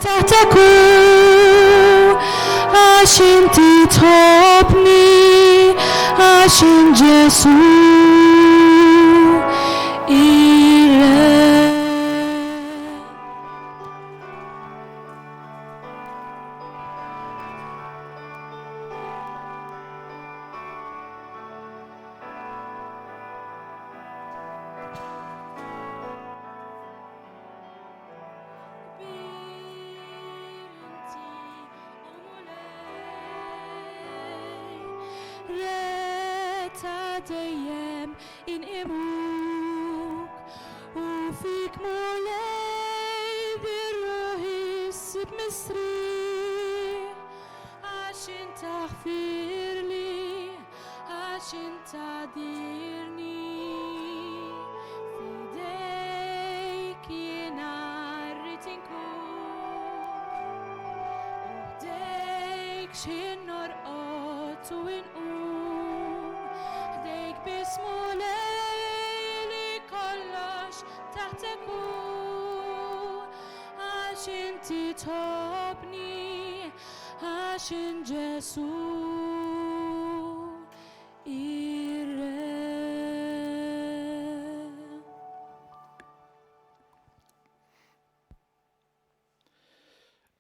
تحتكو عشان تتوبني عشان يسوع دايم ينقموك وفيك مولاي بالروح السب مسري عشان تغفر لي عشان تعذرني في ايديك ينعرتنكو وهديك شي نرقط ونقوم هديك باسمه ليلي كلش تحتكو عشان تتوبني عشان يسوع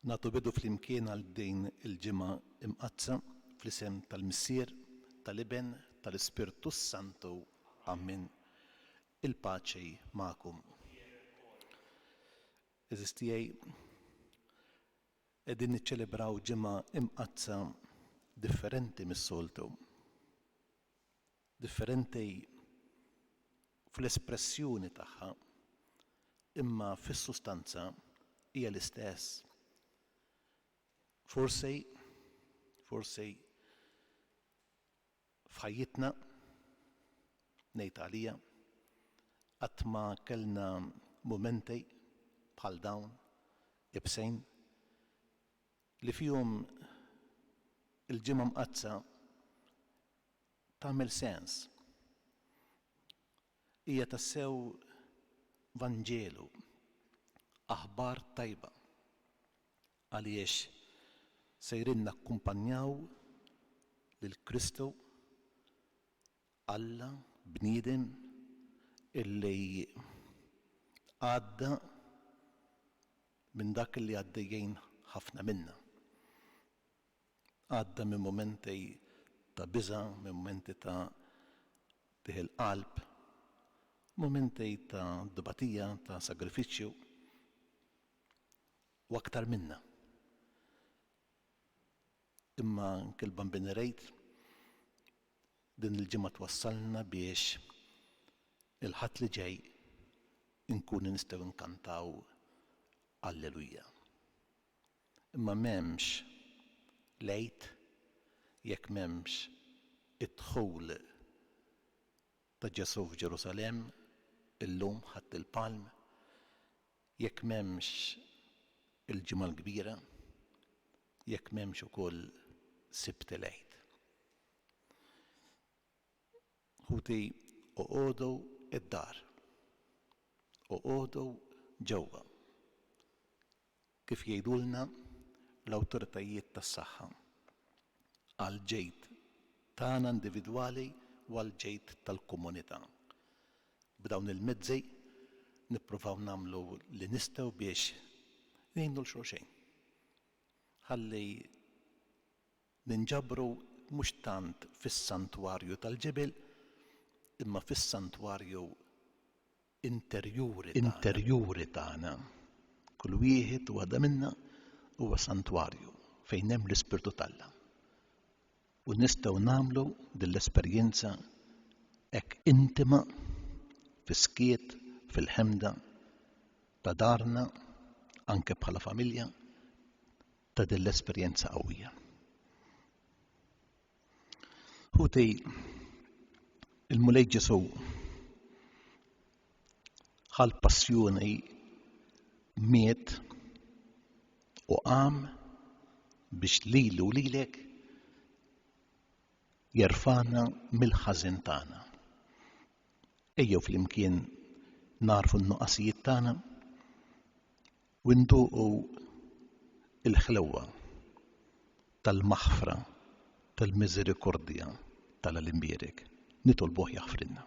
Natu bidu fl-imkien għal din il-ġimgħa imqazza fl-isem tal-Missier, tal-Iben, tal-Ispirtu Santu. Amen. Il-paċi magħkom. Eżis tiegħi qegħdin niċċelebraw ġimgħa imqazza differenti mis-soltu. Differenti fl-espressjoni tagħha, imma fis-sustanza hija l-istess. Forsi f'ħajjitna ngħid għalija qatt ma kellna mumenti bħal dawn ibsejn li fihom il-ġimgħa mqazza tagħmel sens. Hija tassew Vanġelu, aħbar tajba għaliex sejrin nakkumpanjaw lil Kristu Alla bniedem illi għadda minn dak li għaddejjin ħafna minna. Għadda minn momenti ta' biża, minn momenti ta' tiħil qalb, momenti ta' dubatija, ta' sagrifiċċju u aktar minna. Imma nkil bambini rejt din il-ġimgħa twassalna biex il-ħadd li ġej inkunu nistgħu nkantaw Alleluja. Imma m'hemmx lejt jekk m'hemmx id-dħul ta' Ġesu f'Ġerusalemm illum ħadd il-palm, jekk m'hemmx il-ġimgħa l-kbira, jekk m'hemmx ukoll sibt il-għid. Ħuti oqogħdu id-dar, oqogħdu ġewwa. Kif jgħidulna l-awtoritajiet tas-saħħa għal ġejt tagħna individwali u għal ġejt tal-komunità. B'dawn il-mezzi nippruvaw nagħmlu li nistgħu biex ngħinu l-xulxejn. Ħalli ninġabru mhux tant fis-santwarju tal-ġibel imma fis-santwarju interjuri tagħna. Kull wieħed waħda minna huwa santwarju fejn hemm l-Ispirtu tAlla. U nistgħu nagħmlu din l-esperjenza hekk intima fis-skiet, fil-ħemda ta' darna, anke bħala familja, ta' din l-esperjenza qawwija. Ħuti il-Mulej Ġesu ħal passjoni miet u qam biex lilu u lilek jerfana mill-ħażin tagħna. Ejjew flimkien narfu n-nuqqasijiet tagħna u nduqu il-ħlewwa tal-maħfra tal-miżerikordja tal-Alimbierek. Nitolbuh jaħfrilna.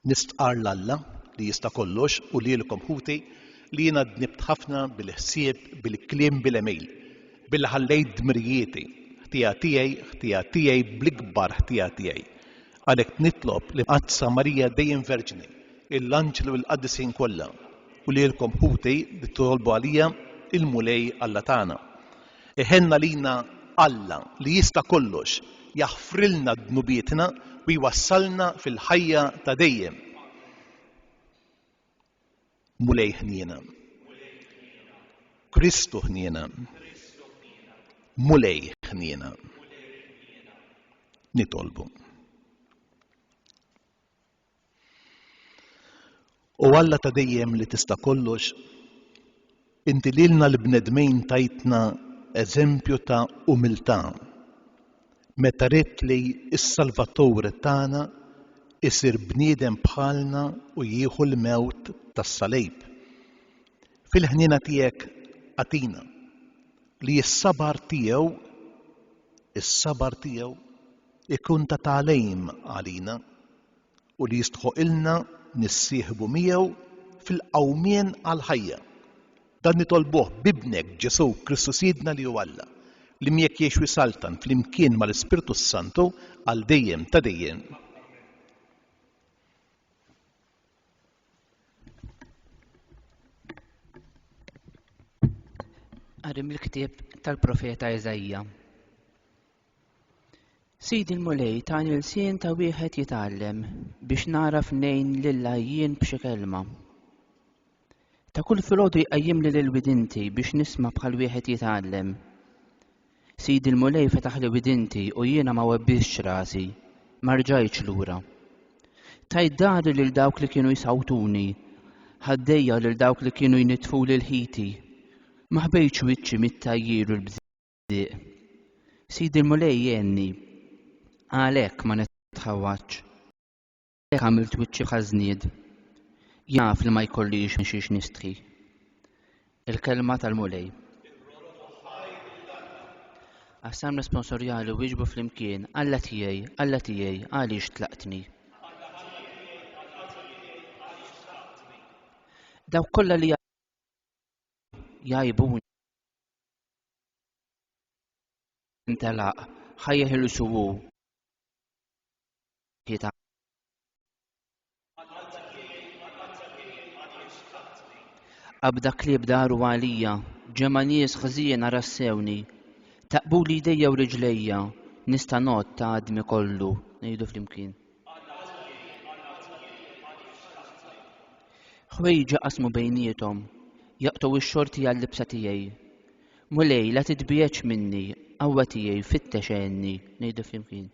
Nistqar l-Alla li jista' kollox u lilkom ħuti li jiena dnibt ħafna bil-ħsieb, bil-kliem, bil-email, bil-ħallejt dmirijieti, ħtija tiegħi bl-ikbar ħtija tiegħi. Għalhekk nitlob li Qadsa Marija dejjem Verġni, l-Anġlu u l-Qaddisin kollha u lilkom ħuti li tolbu għalija il-mulej Alla tagħna. Iħenna lina Alla li jista' kollox jaħfrilna d-dnubietna u jwassalna fil-ħajja ta' dejjem. Mulej ħniena. Kristu ħniena. Mulej ħniena. Nitolbu. U Alla ta' dejjem li tista' kollox, inti lilna l-bnedmejn tajtna eżempju ta' umiltà. Meta rid li s-Salvatore tagħna isir bniedem bħalna u jieħu l-mewt tas-salib. Fil-ħniena tiegħek għatina li s-sabar tiegħu ikun ta' tagħlim għalina u li jistħoqilna nissieħbu miegħu fil-qawmien għall-ħajja. Dan nitolbuh bibnek Ġesu Kristu Sidna li huwa Alla, li miegħek jgħix wisaltan fl-imkien mal-Ispirtu Santu għal dejjem ta' dejjem. Qari mill-ktieb tal-Profeta Eżajja. Sidi l-mulej tani l-sien ta' wieħed jitgħallem biex naraf nejn lilla jien b'xi kelma. Ta' kull filgħodu jqajjim li l-widinti biex nisma' bħal wieħed jitgħallem. Sidi l-mulej fetaħ li widinti u jiena ma webbiex rasi, ma rġajtx lura. Tajt dari lil dawk li kienu jsawtuni, ħaddejja lil dawk li kienu jnitfu lil ħiti, ma ħbejtx wiċċi mit-tajjir u l-bżieq. Sidi l-mulej jenni, għalhekk ma nitħawwaċ. Għalhekk għamilt wiċċi b'ħażnied. Jaf li ma jkollix xiex nistħi. Il-kelma tal-mulej. Qassam responsorjali wieġbu flimkien Alla tiegħi għaliex tlaqtni. Dawk kollha li jgħajbuni intelaq ħajjeħ il-suwu. Abda klieb daru għalija, ġema nies ħżien rassewni. Taqbuli idejja u riġlejja, nista' not ta' għadmi kollu, ngħidu flimkien. Ħwejġa qasmu bejniethom, jaqtgħu x-xorti għall-libsa tiegħi. Mulej la titbieċ minni, qawwa tiegħi fittex għenni, ngħidu flimkien.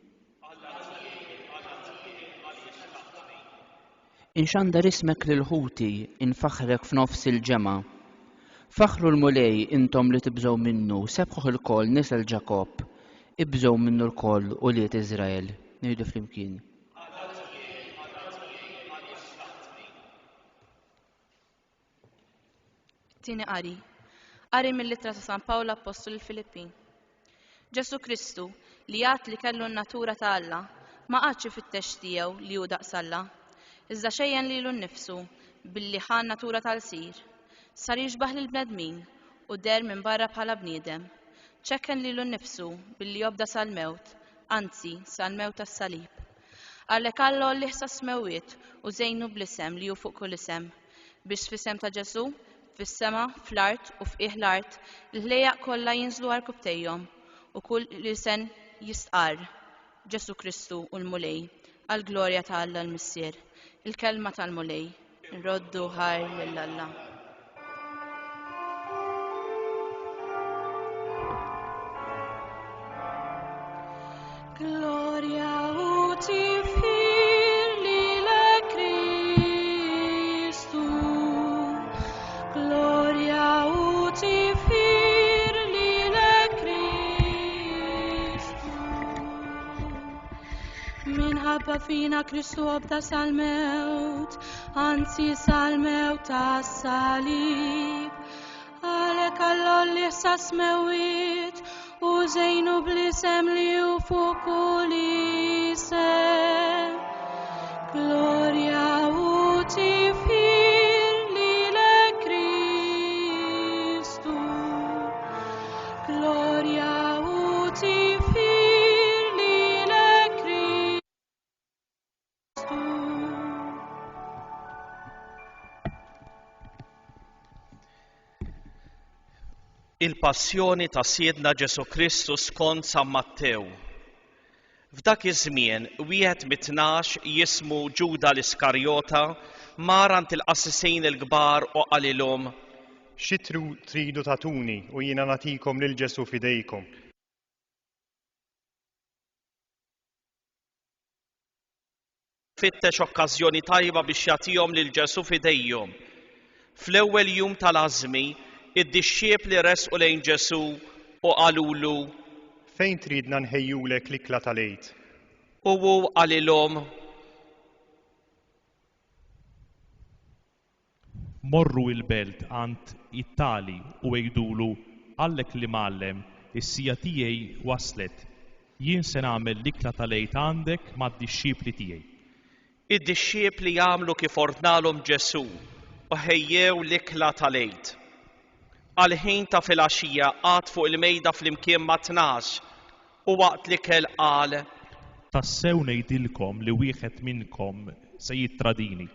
Inxandar ismek lil ħuti, infaħrek f'nofs il-ġemgħa. Faħru l-mulej intom li tibżgħu minnu, sebħuh il-koll nisel Ġakob, ibżgħu minnu l-koll u liet Iżrael. Ngħidu flimkien. Tieni qari mill-Littra ta' San Pawlu Apostolu l-Filippin. Ġesu Kristu li għad li kellu n-natura ta' Alla ma qadx ifittex tiegħu li hu daqs Alla, iżda xejjen lilu nnifsu billi ħa natura tal-sir. Sar jiġbaħ lill-bnedmin u der minn barra bħala bniedem. ċekken lilu nnifsu billi jobda sal-mewt, anzi sal-mewt tas-salib. Għalhekk Alla li ħsas mewwiet u żejnu bl-isem li hu fuq kull isem, biex f'isem ta' Ġesu, fis-sema, fl-art u f'qiegħ l-art, il-ħlejjaq kollha jinżlu għarkubtejhom u kull lisen jistqar Ġesu Kristu u l-mulej għall-glorja ta' Alla l-Missier. Il-kelma tal-mulej, nroddu ħar lil Alla. Gloria uti fili le Christu, gloria uti fili ħabba fina Kristu obda sal-mewt, anzi sal-mewt tas-salib. Għalek għall-olli ħsas mewit, u żejnu bl-isem li hu fuq kull isem. Gloria u tifir lilek Kristu. Gloria u tifir lilek Kristu. Il-passjoni ta' Siedna Ġesu Kristu skont San Mattew. F'dak iż-żmien wieħed mit-tnax jismu Ġuda l-Iskarjota mar ant il-qassisejn il-kbar u qalilhom: Xi tridu tatuni u jiena nagħtikom lil Ġesu f'idejkom? Fittex okkażjoni tajba biex jagħtihom lil Ġesu f'idejhom. Fl-ewwel jum tal-għażmi, id-dixxiepli resqu lejn Ġesu u qalulu: Fejn tridna nħejjulek l-ikla tal-għid? U hu qalilhom: Morru il-belt għand it-tali u jgħidulu: Għallek li mallem, is-sija tiegħi waslet. Jien se nagħmel l-ikla tal-għid għandek mad-dixxiepli tiegħi. Id-dixxiepli jagħmlu kif ordnalhom Ġesu u ħejjew l-ikla tal-għid. Għal-ħin ta' filgħaxija qgħad fuq il-mejda flimkien ma' 12 u waqt l-ikel qal: Tassew ngħidilkom li wieħed minnkom se jittradini.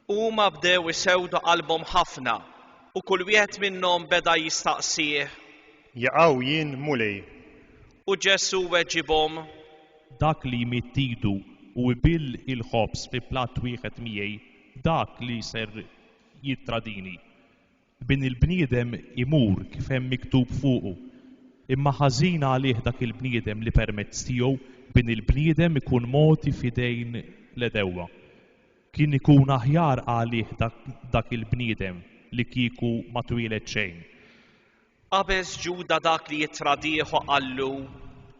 Huma bdew isewdu qalbhom ħafna u kull wieħed minnhom beda jistaqsih: Jaqgħu jien mulej. U Ġesu weġibhom: Dak li jmittidu u jbill il-ħobs fi platt wieħed miegħi, dak li ser jittradini. Bin il-bniedem imur kif hemm miktub fuqu, imma ħażin għalih dak il-bniedem li permezz tiegħu bin il-bniedem ikun moti f'idejn l-edewwa. Kien ikun aħjar għalih dak il-bniedem li kieku ma twieled xejn. Qabeż Ġuda dak li jittradih u qallu: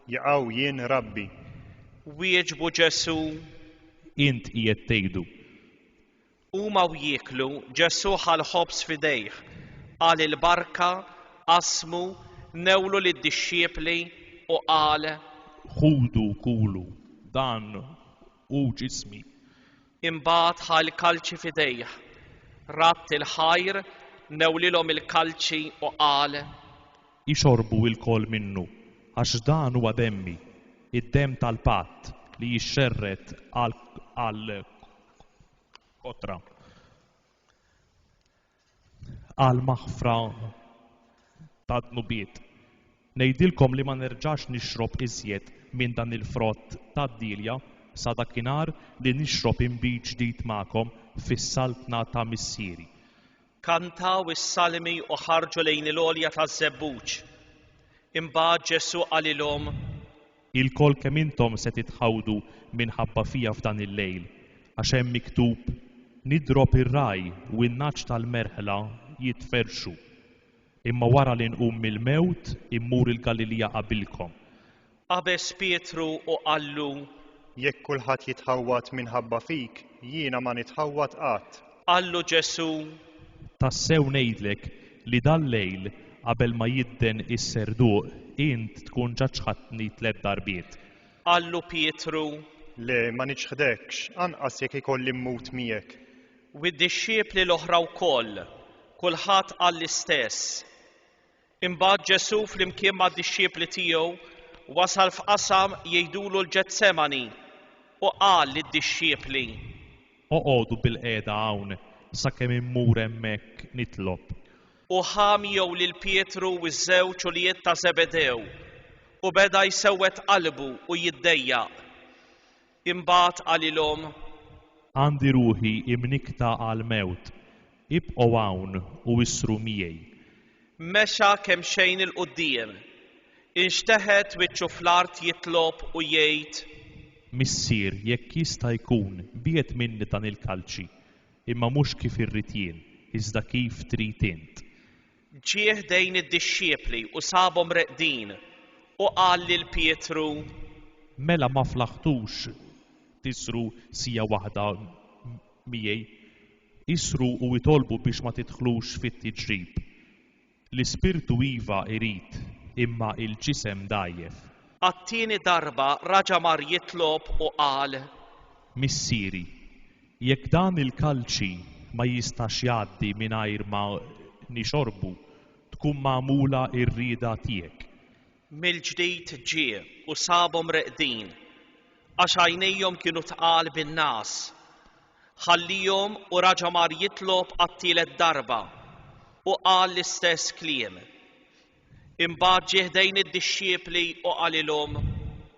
Jaqgħu jien Rabbi. Wieġbu Ġesu: Int qiegħed tgħidu. Huma jieklu, Ġesu ħal ħobs f'idejh, qal il-barka, qasmu, newlu lid-dixxiepli u qal: Ħudu kulu, dan hu ġismi. Imbagħad ħal kalċi f'idejh, ratt il-ħajr, newlilhom il-kalċi u qal: Ixorbu il-kol minnu, għax dan huwa demmi, id-dem tal-patt li jixxerret għal kotra. Għal maħfra ta' dnubiet. Ngħidilkom li ma nerġax nixrob iżjed minn dan il-frott ta' dilja sa dakinhar li nixrob inbit ġdid magħkom fis-saltna ta' missieri. Kantaw is-salmi u ħarġu lejn il-għolja taż-żebbuġ. Imbagħad Ġesu qalilhom: Il-kol kemm intom se titħawdu minħabba fija f'dan il-lejl, għax hemm miktub: Nidrob ir-raj u n-naċ tal-merħla jitferxu. Imma wara li nqum mill-mewt immur il-Galilija qabilkom. Qabeż Pietru u qallu: Jekk kulħadd jitħawwat minħabba fik, jiena ma nitħawwat qatt. Qallu Ġesu: Tassew ngħidlek li dal-lejl qabel ma jidden is-serduq int tkun ġaġħadni 3 darbiet. Qallu Pietru: Le ma niċħdekx, anqas jekk ikolli mmut miegħek. U d-dixxiepli l-oħra wkoll, kulħadd qal l-istess. Imbagħad Ġesu flimkien mad-dixxiepli tiegħu wasal f'qasam jgħidulu l-Ġetsemani u qal lid-dixxiepli: Oqgħodu bil-qiegħda hawn sakemm immur hemmhekk nitlob. U ħamjew lil Pietru u ż-żewġ ulijiet ta' Żebedew u beda jsewwet qalbu u jiddejjaq. Imbagħad qalilhom: Għandi ruħi imnikta għal mewt, ibqgħu hawn u issru miegħi. Mexa kemm xejn il-quddiem, inxteħed wiċċu fl-art jitlob u jgħid: Missier, jekk jista' jkun biet minni dan il-kalċi, imma mhux kif irrid jien, iżda kif trid int. Ġie ħdejn id-dixxiepli u sabhom reqdin u qal lil Pietru: Mela ma flaħtux tisru sija waħda miegħi, isru u jitolbu biex ma tidħlux fit-tiġrib. L-ispirtu iva irid, imma il-ġisem dajjef. Għat-tieni darba raġa mar jitlob u qal: Missieri, jekk dan il-kalċi ma jistax jgħaddi mingħajr ma nixorbu, tkun magħmula r-rieda tiegħek. Mill-ġdid ġie u sabhom reqdin, għax għajnejhom kienu tqal bin-nas. Ħallihom u raġa mar jitlob għat-tielet darba u qal l-istess kliem. Imbagħad ġie ħdejn id-dixxiepli u qalilhom: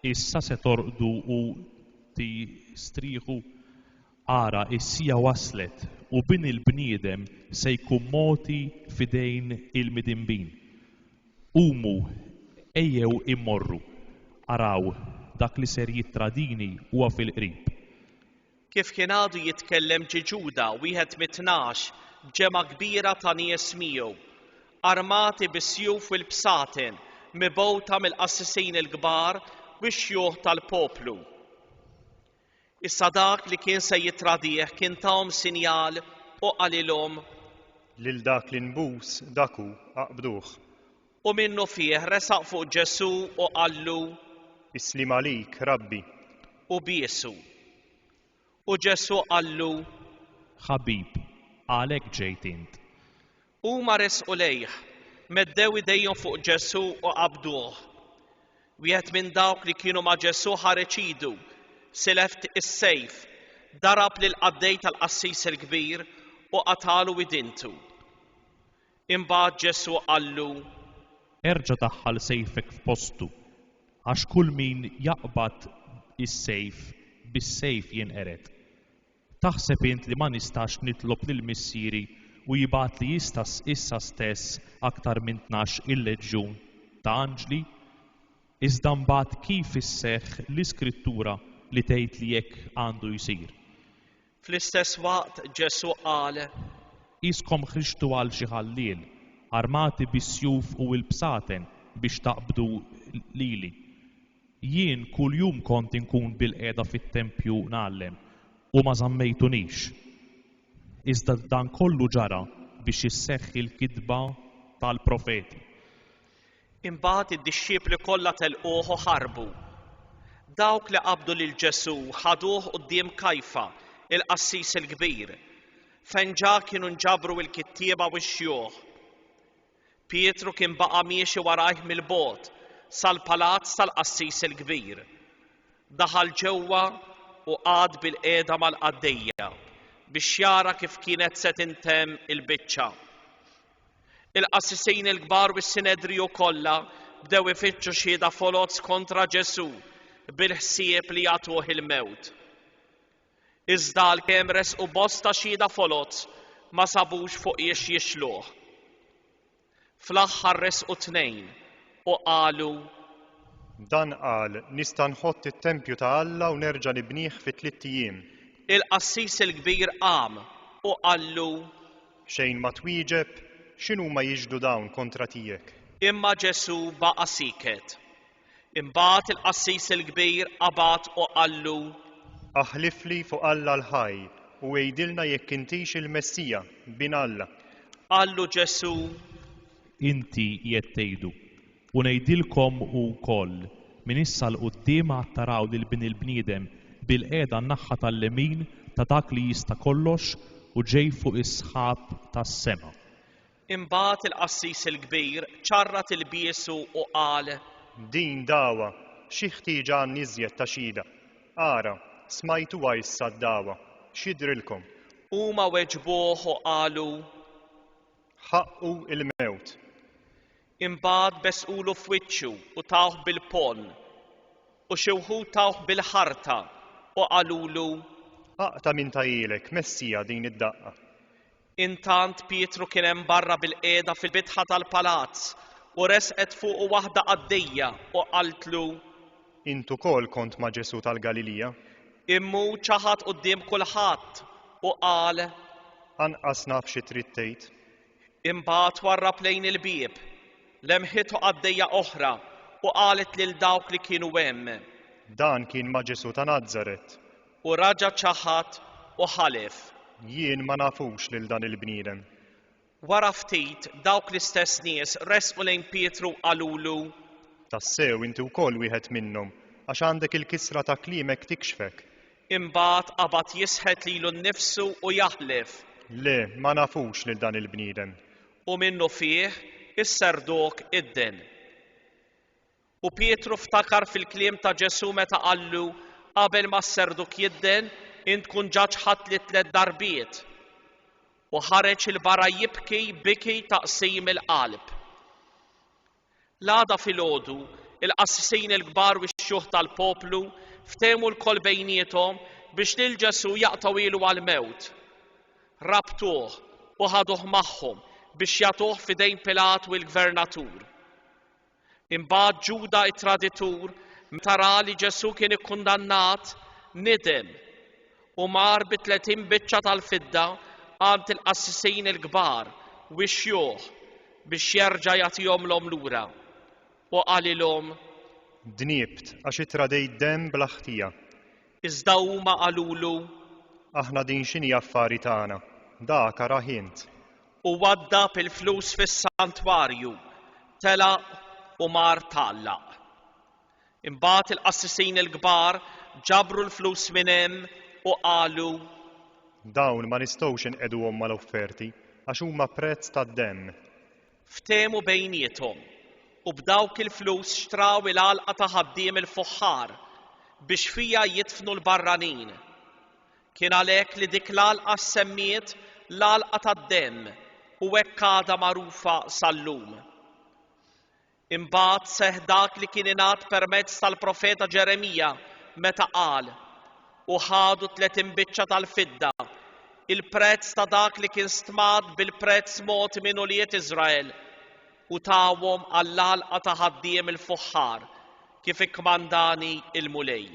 Issa se torqdu u tistrieħu, ara is-sija waslet u bin il-bniedem se jkun moti fidejn il-midinbin. Qumu, ejjew immorru, araw dak li ser jittradini huwa fil-qrib. Kif kien għadu jitkellem ġie Ġuda wieħed mit-tnax b'ġemgħa kbira ta' nies miegħu, armati bis-sjuf u l-bsaten, mibgħuta mill-qassisin il-kbar bix-xjuħ tal-poplu. Issa dak li kien se jitradih kien tahom sinjal u qalilhom: Lil dak li nbus daku aqbduh. U minnu fih resaq fuq Ġesu u qallu: Islim għalik, Rabbi. u biesu. U Ġesu qallu: Ħabib, għalhekk ġejt int. Huma resqu lejh, meddew idejhom fuq Ġesu u qabduh. Wieħed minn dawk li kienu ma' Ġesu ħareġ idu, sileft is-sejf, darab lil qaddej tal-qassis il-kbir u qatalu idintu. Imbagħad Ġesu qallu: Erġa' daħħal sejfek f'postu, għax kull min jaqbad is-sejf bis-sejf jinqered. Taħseb int li ma nistax nitlob lil missieri u jibgħat li jistas issa stess aktar minn 12 il-leġġun ta' anġli? Iżda mbagħad kif isseħħ l-Iskrittura li tgħid li hekk għandu jsir. Fl-istess waqt Ġesu qal: Iskom ħriġtu għal xi ħalliel, armati bis-sjuf u l-bsaten biex taqbdu lili. Jien kuljum kont inkun bil-qiegħda fit-tempju nagħllem u ma żammejtunix. Iżda dan kollu ġara biex isseħħi l-kidba tal-profeti. Imbagħad id-dixxiepli kollha telquh u ħarbu. Dawk li qabdu lil Ġesu ħaduh quddiem Kajfa, il-qassis il-kbir, fejn ġa kienu nġabru l-kittieba u x-xjuħ. Pietru kien baqa' miexi warajh mill-bogħod sal-palazz tal-qassis il-kbir. Daħal ġewwa u qagħad bil-qiegħda mal-qaddejja biex jara kif kienet se tintemm il-biċċa. Il-qassisin il-kbar u s-Sinedriju kollha bdew ifittxu xhieda folozz kontra Ġesu bil-ħsieb li jagħtuh il-mewt. Iżda għalkemm resqu bosta xhieda folozz ma sabux fuq jixluh. Fl-aħħar resqu 2 u qalu: Dan qal nista' nħodd it-tempju ta' Alla u nerġa' nibnih fi 3 ijiem. Il-qassis il-kbir qam u qallu: Xejn ma twieġeb, x'inhuma jiġdu dawn kontra tiegħek? Imma Ġesu baqa' siket. Imbagħad il-qassis il-kbir qabad u qallu: Aħlifli fuq Alla l-ħaj u għejdilna jekk intix il-Messija bin Alla. Qallu Ġesu: Inti qiegħed tgħidu u ngħidilkom wkoll minn issa l quddiem taraw lil bin il-bniedem bil-qiegħda n-naħa tal-lemin ta' dak li jista' kollox u ġej fuq is-sħab tas-sema. Imbagħad il-qassis il-kbir ċarrat il-biesu u qal: Din dawa, xi ħtieġa għan iżjed ta' xhieda. Ara, smajtuha issa d-dawa, x'jidrilkom? Huma weġbuh u qalu: Ħaqqu il-mewt. Imbagħad besqulu f'wiċċu u tawh bil-pon u xi wħud tawh bil-ħarta u qalulu: Aqta' minn tajilek, Messija din id-daqqa. Intant Pietru kien hemm barra bil-qiegħda fil-bitħa tal-palazz u resqet fuq waħda qaddejja u qaltlu: Intu kol kont ma' Ġesu tal-Galilija? Immu ċaħat quddiem kulħadd u qal: Anqas naf xi trid tgħid. Imbagħad warrab lejn il-bieb, lemħitu qaddejja oħra u qalet lil dawk li kienu hemm: Dan kien ma' Ġesu ta' Nażaret. u raġa ċaħat u ħalef. Jien ma nafux lil dan il-bniedem. Wara ftit dawk l-istess nies resqu lejn Pietru qalulu: Tassew inti wkoll wieħed minnhom għax għandek il-kisra ta' kliemek tikxfek. Imbagħad qabad jisħet lilu nnifsu u jaħlef. Le, ma nafux lil dan il-bniedem. U minnu fih is-serdok idden. U Pietru ftakar fil-kliem ta' Ġesu meta qallu: qabel ma s-serduk jidden, int tkun ġaġ ħadd li 3 darbiet. U ħareġ il-barra jibki biki taqsim il-qalb. L-għada filgħodu, il-qassisin il-kbar u x-xjuħ tal-poplu ftehmu l-kol bejniethom biex lil Ġesu jaqtaw ilu għal-mewt. Rabtuh u ħaduh magħhom biex jagħtuh f'idejn Pilat u l-gvernatur. Imbagħad Ġuda it-traditur meta ra li Ġesu kien ikkundannat nidem u mar bi 30 biċċa tal-fidda għand il-qassisin il-kbar u x-xjuħ biex jerġa' jagħtihom lura. U qalilhom: Dniebt għax itradejt demm bla ħtija. Iżda huma qalulu: Aħna din x'inhi affari tagħna, dak ara int. U waddab il-flus fis-santwarju, telaq u mar tallaq. Imbagħad il-qassisin il-kbar ġabru l-flus minn hemm u qalu: Dawn ma nistgħux inqeduhom mal-offerti għax huma prezz tad-demm. Ftehmu bejniethom u b'dawk il-flus xtraw il-għalqa ta' ħaddiem il-fuħħar biex fija jidfnu l-barranin. Kien għalhekk li dik l-għalqa semmiet l-għalqa tad-demm u hekk għadha magħrufa sal-lum. Imbagħad seħħ dak li kien ingħad permezz tal-profeta Ġeremija meta qal: u ħadu 30 biċċa tal-fidda, il-prezz ta' dak li kien stmad bil-prezz mod minn uliet Iżrael, u tawhom għall-għalqa ta' ħaddiem il-fuħħar kif ikkmandani il-mulej.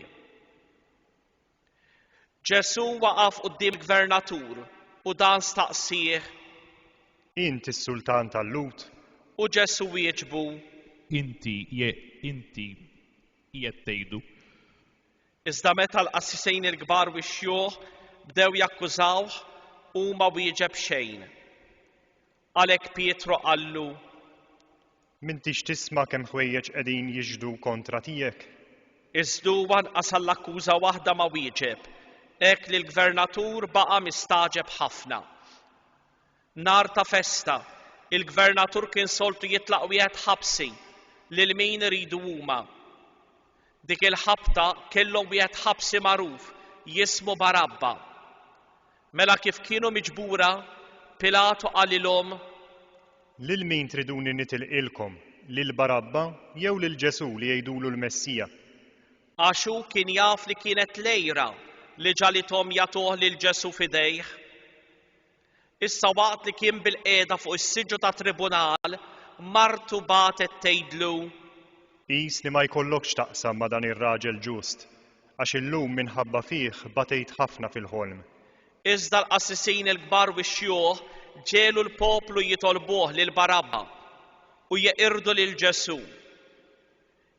Ġesu waqaf quddiem il-gvernatur u dan staqsih: Inti s-sultan tal-Lut? U Ġesu wieġbu: Inti qiegħed tgħidu. Iżda meta l-qassisejn il-kbar u x-xjuħ bdew jakkużawh u ma wieġeb xejn. Għalhekk Pietru qallu: M'intix tisma' kemm ħwejjeġ qegħdin jiġdu kontra tiegħek? Iżduwa nqas l-akkuża waħda ma wieġeb, hekk li l-gvernatur baqa' mistaġeb ħafna. Nhar ta' festa, il-gvernatur kien soltu jitlaq wieħed ħabsi lil min iridu huma. Dik il-ħabta kellhom wieħed ħabsi magħruf jismu Barabba. Mela kif kienu miġbura, Pilatu qalilhom: Lil min triduni nitilqilkom, lil Barabba jew lil Ġesu li jgħidulu l-Messija? Għax hu kien jaf li kienet lejra li ġalithom jagħtuh lil Ġesu f'idejh. Issa waqt li kien bil-qiegħda fuq is-siġġu ta' tribunal, martu bagħtet tgħidlu: Qis li ma jkollokx taqsam ma' dan ir-raġel ġust, għax illum minħabba fih batejt ħafna fil-ħolm. Iżda l-qassisin il-kbar u x-xjuħ ġelu l-poplu jitolbuh lil Barabba u jeqirdu lil Ġesu.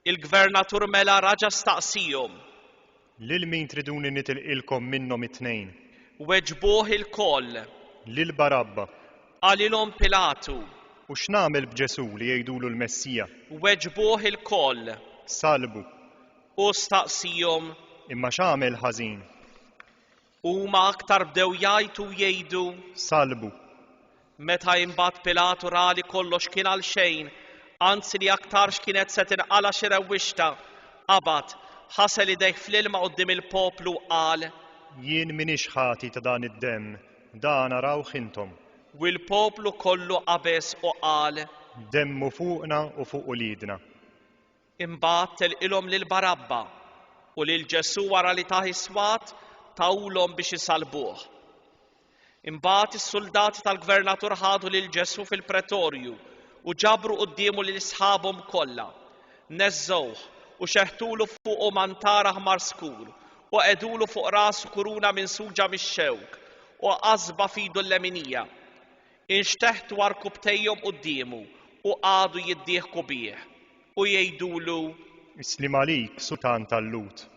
Il-gvernatur mela raġa' staqsihom: Lil min triduni nitilqilkom minnhom it-tnejn? Weġbuh il-koll. Lil Barabba. Qalilhom Pilatu: U x'nagħmel b'Ġesu li jgħidulu l-Messija? Weġbuh il-koll. Salbu. U staqsihom: Imma x'għamel ħażin? Huma aktar bdew jgħidu jgħidu: Salbu. Meta imbagħad Pilatu ra li kollox kien għal xejn, anzi li aktarx kienet se tinqala xi rewwixta, qabad ħasel idejh fl-ilma quddiem il-poplu u qal: Jien minix ħati ta' dan id-demm, dan arawh intom. U l-poplu kollu qabeż u qal: Demmu fuqna u fuq uliedna. Imbagħad telqilhom lil Barabba u lil Ġesu wara li taħ iswat tawlhom biex isalbuh. Imbagħad is-soldati tal-gvernatur ħadu lil Ġesu fil-pretorju u ġabru quddiemu lil sħabhom kollha. Neżżowh u xeħtulu fuqu mantar aħmar skur u qegħdulu fuq rasu kuruna minsuġa mix-xewk u qasba f'idu l-leminija. Inxteħtu arkubtejhom quddiemu u għadu jiddieħku bih u jgħidulu: Islim għalik, sultan tal-Lut.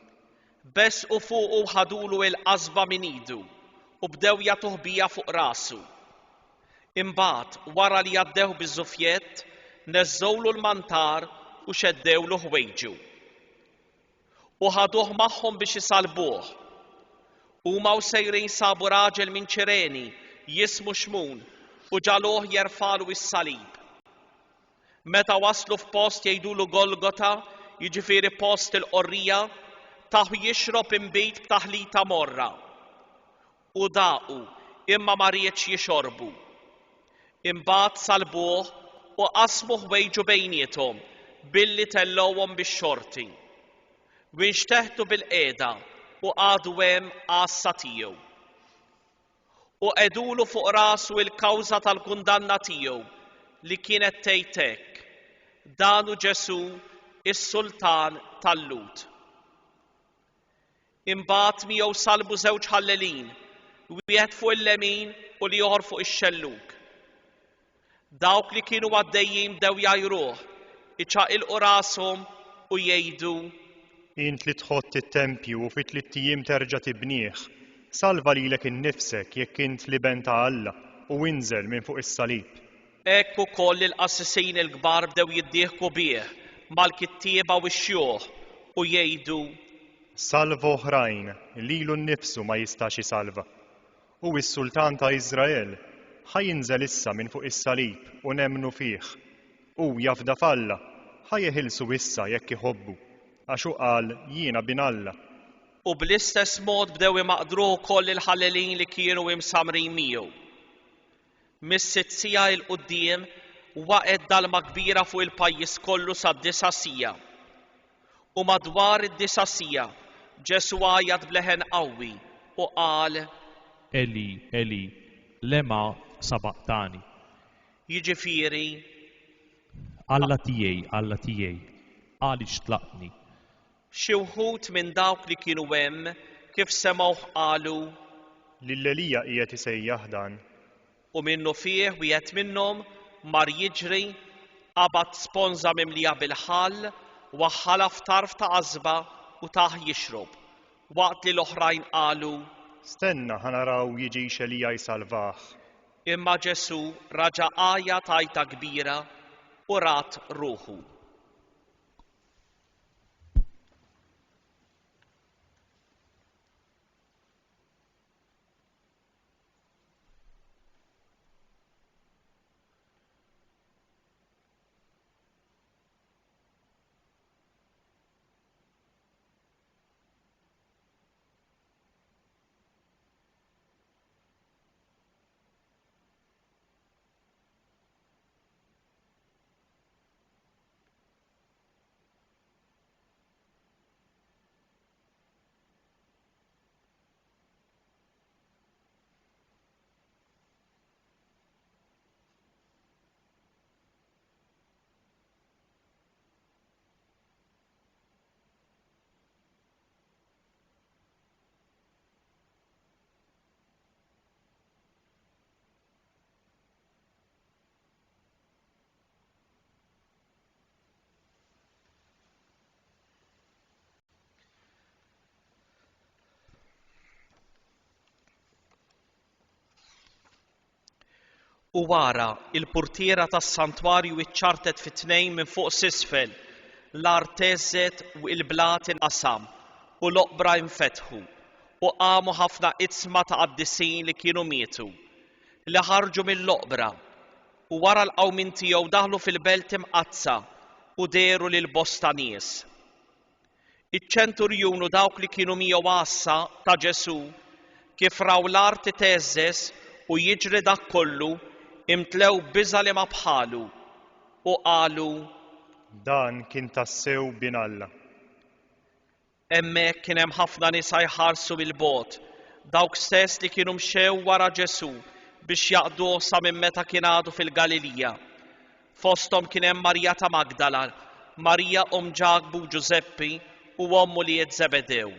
Bes u fuq u ħadulu il-qasba minn idu u bdew jagħtuh bija fuq rasu. Imbagħad wara li jaddew biż-żufjett neżżowlu l-mantar u xeddewlu ħwejġu. U ħaduh magħhom biex isalbuh. Huma u sejrin sabu raġel minn Ċireni jismu Xmun u ġaluh jerfalu s-salib. Meta waslu f'post jgħidulu Golgota, jiġifieri post il-qorrija, taħu jixrob imbejt b'taħlita morra. U daqu imma ma rridx jixorbu. Imbagħad salbuh u qasmu ħwejġu bejniethom billi tellowhom bix-xorti. Winxteħtu bil-qiegħda u għadu hemm għassa tiegħu. U qegħdulu fuq rasu l-kawża tal-kundanna tiegħu li kienet tgħid hekk: Dan hu Ġesu, is-Sultan tal-Lut. Imbagħad miegħu salbu żewġ ħallelin, wieħed fuq il-lemin u l-ieħor fuq ix-xellug. Dawk li kienu għaddejjin bdew jgħajruh, iċaqilqu rashom u jgħidu: Int li tħodt it-tempju u fi 3 ijiem terġa' tibnieh, salva lilek innifsek jekk int liben ta' Alla u inżel minn fuq is-salib. Hekk ukoll il-qassisin il-kbar bdew jiddieħku bih mal-kittieba u x-xjuħ u jgħidu: Salva oħrajn lilu nnifsu ma jistax isalva. U s-Sultan ta' Iżrael ħajinżel issa minn fuq is-salib u nemmnu fih. U jafda f'Alla ħajjeħilsu issa jekk iħobbu, għax hu qal jiena bin Alla. U bl-istess mod bdew imaqdru wkoll il-ħallelin li kienu imsamrin miegħu. Mis-6 sija il quddiem waqgħet dalma kbira fuq il-pajjiż kollu sad-9 sija. U madwar id-9 sija Ġesu għajjad bleħen qawwi u qal: Eli, Eli, lema sabaqtani. Jiġifieri: Alla tiegħi, għaliex tlaqtni. Xi wħud minn dawk li kienu hemm kif semgħuh qalu: Lil-Elija qiegħed isejjaħ dan. U minnu fih wieħed minnhom mar jiġri, qabad sponża mimlija bil-ħall, waħħalha f'tarf ta' qasba u taħ jixrob, waqt li l-oħrajn qalu: Stenna ħanaraw jiġix Elija jsalvah. Imma Ġesu raġa' għajja tajta kbira u rat ruħu. U wara il-purtiera tas-santwarju iċċartet fit-tnejn minn fuq s'isfel, l-art teżżet u l-blat inqasam u l-oqbra infetħu u qamu ħafna itzma ta' qaddisin li kienu mietu li ħarġu mill-oqbra u wara l-qawmin tiegħu daħlu fil-belt imqazza u deru lil bosta nies. Iċ-ċenturjun u dawk li kienu miegħu għassa ta' Ġesu kif raw l-art teżżes u jiġri dak kollu imtlew biża' li ma bħalu u qalu: Dan kien tassew bin Alla. Hemmhekk kien hemm ħafna nisa jħarsu bil-bogħod, dawk stess li kienu mxew wara Ġesu biex jaqduh sa minn meta kien għadu fil-Galilija. Fosthom kien hemm Marija ta' Magdala, Marija Ġakbu Ġuseppi u ommu li Zebedew.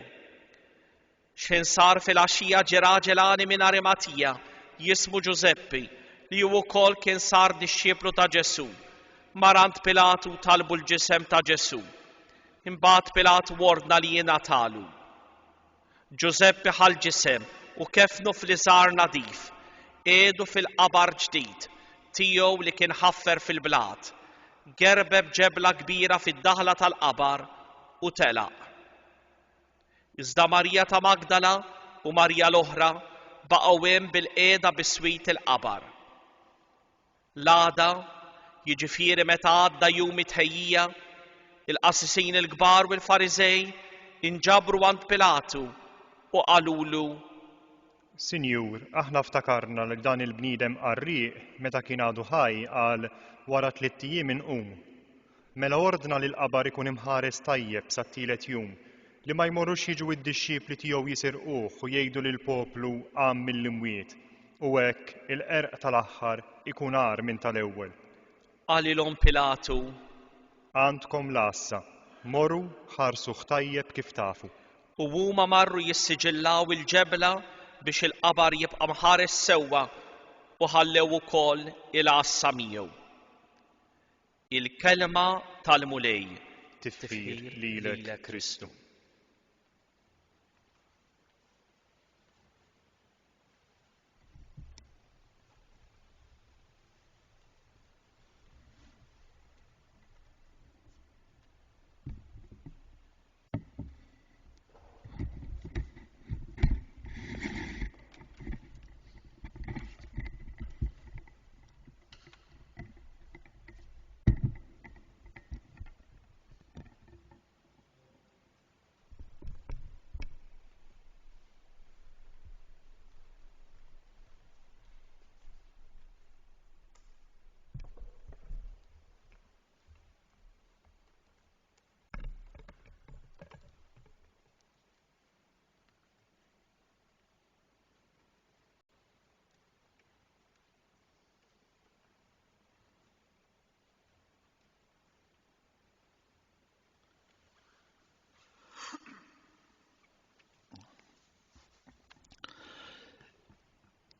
X'insar fil-għaxija ġie raġel għani minn Arimatija jismu Ġuseppi li hu wkoll kien sar disċieplu ta' Ġesu. Marant Pilatu talbu l-ġisem ta' Ġesu. Imbagħad Pilatu wordna li jingħatalu. Giuseppe ħal-ġisem u kefnu fl-iżar nadif, edu fil-qabar ġdid, tiegħu li kien ħaffer fil-blad, gerbeb ġebla kbira fid-daħla tal-qabar u telaq. Iżda Marija ta' Magdala u Marija l-oħra baqgħu hemm bil-qiegħda biswit il-qabar. L-għada, jiġifieri meta għadda jum it-tħejjija, il-qassisin il-kbar u l-Fariżej inġabru għand Pilatu u qalulu: Sinjur, aħna ftakarna li dan il-bniedem qarrieq meta kien għadu ħaj qal wara 3 ijiem inqum. Mela ordna li l-qabar ikun imħares tajjeb sa t-tielet jum li ma jmorrux jiġu id-dixxiepli tiegħu jisirquh u jgħidu lill-poplu qam mill-imwiet u hekk il-qerq tal-aħħar ikun għar minn tal-ewwel. Qalilhom Pilatu: Għandkom l-assa, morru ħarsuh tajjeb kif tafu. U huma marru jissiġillaw il-ġebla biex il-qabar jibqa' mħares sewwa u ħallew ukoll il-qassa miegħu. Il-kelma tal-mulej. Tifħir lilek Kristu.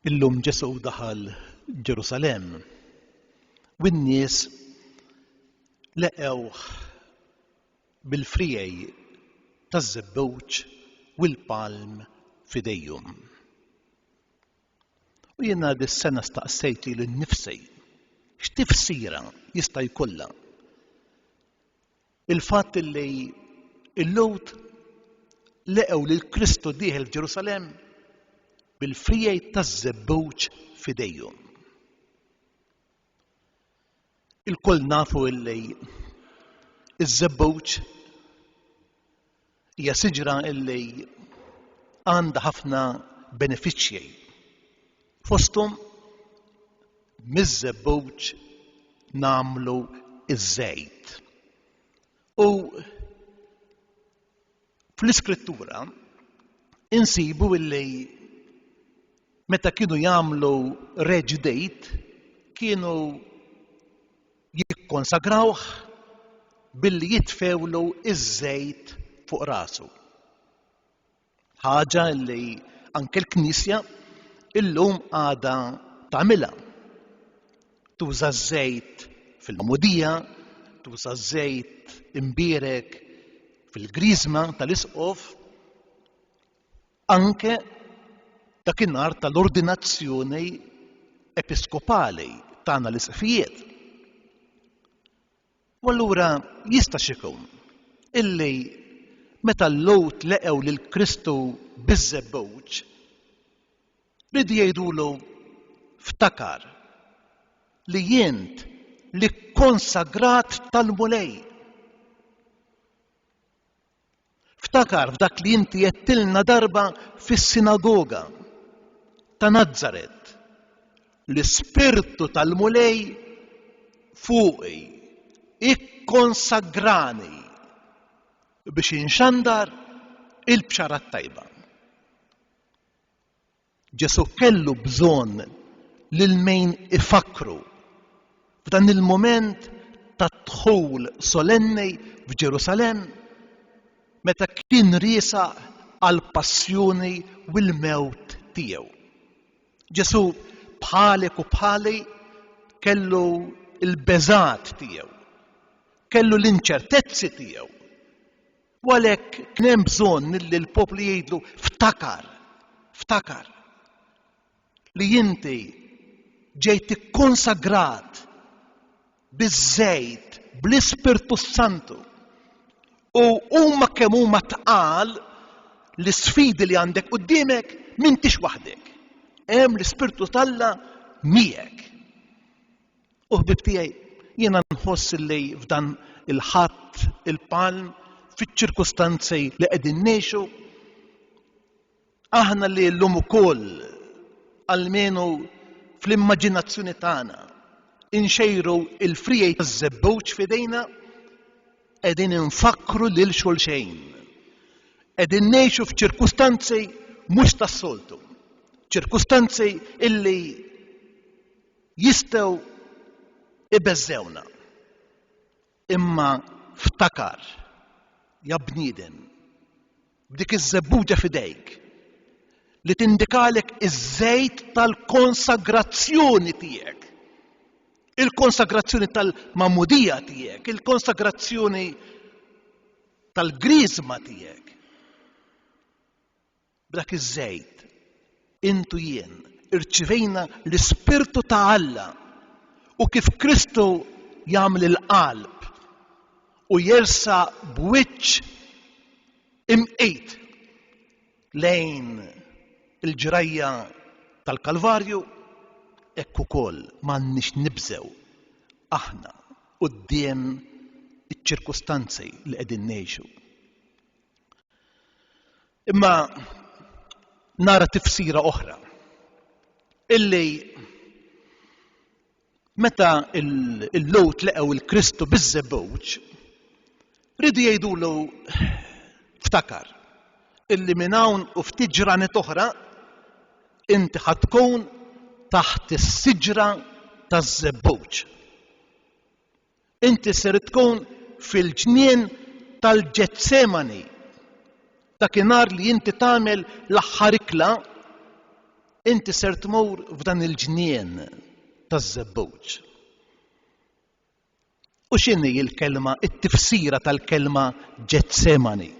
Illum Ġesu daħal Ġerusalem u n-nies leqgħu bil-frijej taż-żebbewġ u l-palm f'idejhom. U jiena dis-sena staqsejt li nnifsi x'tifsira jista' jkollha il-fatt li l-Lewt leqgħu lil Kristu dieħel f'Ġerusalem bil-frijej taż-żebbewġ f'idejhom. Il-koll nafu li iż-żebbewġ hija siġra li għandha ħafna benefiċċji. Fosthom miż-żebbewġ nagħmlu iż-żejt. U fl-Iskrittura insibu li meta kienu jagħmlu Reġ Dejt kienu jikkonsagrawh billi jitfewlu iż-żejt fuq rasu. Ħaġa li anke l-Knisja illum għadha tagħmilha. Tuża ż-żejt fil-Magħmudija, tuża ż-żejt imbierek fil-Griżma tal-Isqof, anke dakinhar tal-ordinazzjoni episkopali tagħna l-isqifijiet. U allura jista' xikun illi meta l-Lewt leqgħu lil Kristu biż-żebbewġ ridu jgħidulu ftakar li jient li konsagrat tal-mulej. Ftakar f'dak li inti jettilna darba fis-sinagoga ta' Nazzaret l-ispirtu tal-mulej fuqi ikkonsagrani biex inxandar il-bxara tajba. Ġesu kellu bżonn lil min ifakru f'dan il-moment ta' dħul solenni f'Ġerusalem meta kien riesaq għal passjoni u l-mewt tiegħu. Ġesu bħalek u bħali kellu il-beżat tiegħu, kellu l-inċertezzi tiegħu. U għalhekk kien hemm bżonn li l-poplu jgħidlu ftakar li inti ġejt ikkonsagrat biż-żejt, bl-Ispirtu Santu. U huma kemm huma tqal l-isfidi li għandek quddiemek m'intix waħdek. Hemm l-Ispirtu Talla miegħek. U ħbib tiegħi, jiena nħoss li f'dan il-ħadd il-palm fiċ-ċirkustanzi li qegħdin ngħixu, aħna li llum ukoll almenu fl-immaġinazzjoni tagħna inxejru il-frijej taż-żebbuġ f'idejna, qegħdin infakru lil xulxejn. Qegħdin ngħixu f'ċirkustanzi mhux tas-soltu, ċirkustanzi illi jistgħu ibeżżewna. Imma ftakar, ja bniedem, b'dik iż-żebbuġa f'idejk li tindikalek iż-żejt tal-konsagrazzjoni tiegħek. Il-konsagrazzjoni tal-mamudija tiegħek, il-konsagrazzjoni tal-griżma tiegħek. B'dak iż-żejt intu jien irċivejna l-Ispirtu ta' Alla u kif Kristu jagħmel il-qalb u jersa b'wiċċ imqejt lejn il-ġrajja tal-Kalvarju, hekk ukoll m'għandniex nibżgħu aħna quddiem iċ-ċirkustanzi li qegħdin ngħixu. Imma nara tifsira oħra illi meta il-Lowt leqgħu il-Kristu biż-żebbuġ, ridu jgħidulu ftakar illi minn hawn u ftit ġranet oħra inti ħadd tkun taħt is-siġra taż-żebbuġ. Inti ser tkun fil-ġnien tal-Ġetsemani, dakinhar li inti tagħmel l-aħħar ikla, inti ser tmur f'dan il-ġnien taż-żebbuġ. U x'inhi l-kelma, it-tifsira tal-kelma Ġetsemani?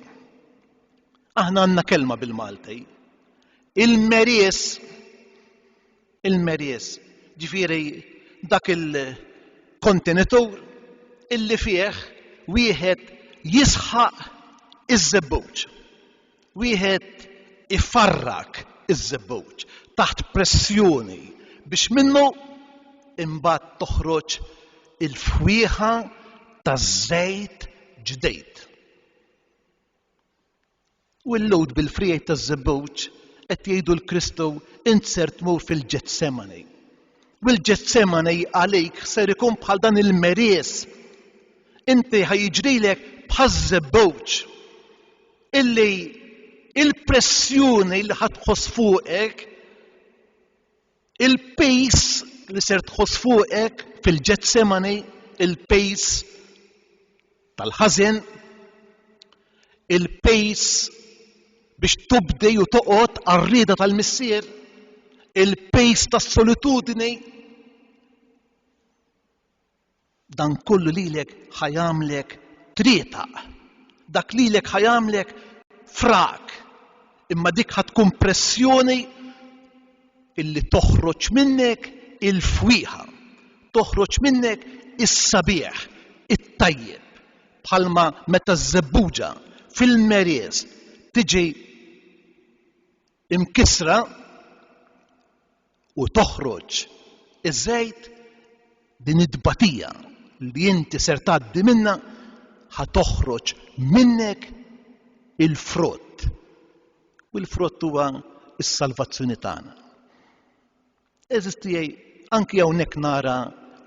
Aħna għandna kelma bil-Malti. Il-merjes, ġifieri dak il-kontenitur illi fih wieħed jisħaq iż-żebbuġ. Wieħed ifarrak iż-żebbuġ taħt pressjoni biex minnu imbagħad toħroġ il-fwieħa taż-żejt ġdejd. U l-Lowt bil-frijaj taż-żebbuġ qed jgħidu l-Kristu int ser tmur fil-Ġetsemani. U l-Ġetsemani għalik ser ikun bħal dan il-merjes. Inti ħajjiġrilek bħaż-żebbuġ illi il-pressjoni li ħadħoss fuqek, il-pejs li ser tħoss fuqek fil-Ġetsemani, il-pejs tal-ħażin, il-pejs biex tubdi u toqgħod għar-rieda tal-missier, il-pejs tas-solitudni, dan kollu lilek ħajamlek trietaq, dak lilek ħajamlek frak, imma dik ħatkun pressjoni illi toħroġ minnek il-fwieħa, toħroġ minnek is-sabiħ, it-tajjeb, bħalma meta ż-żebbuġa fil-merjes tiġi imkisra u toħroġ iż-żejt, din id-batija li inti ser tgħaddi minnha ħatoħroġ minnek il-frott. U l-frott huwa s-salvazzjoni tagħna. Eżis tiegħi anke hawnhekk nara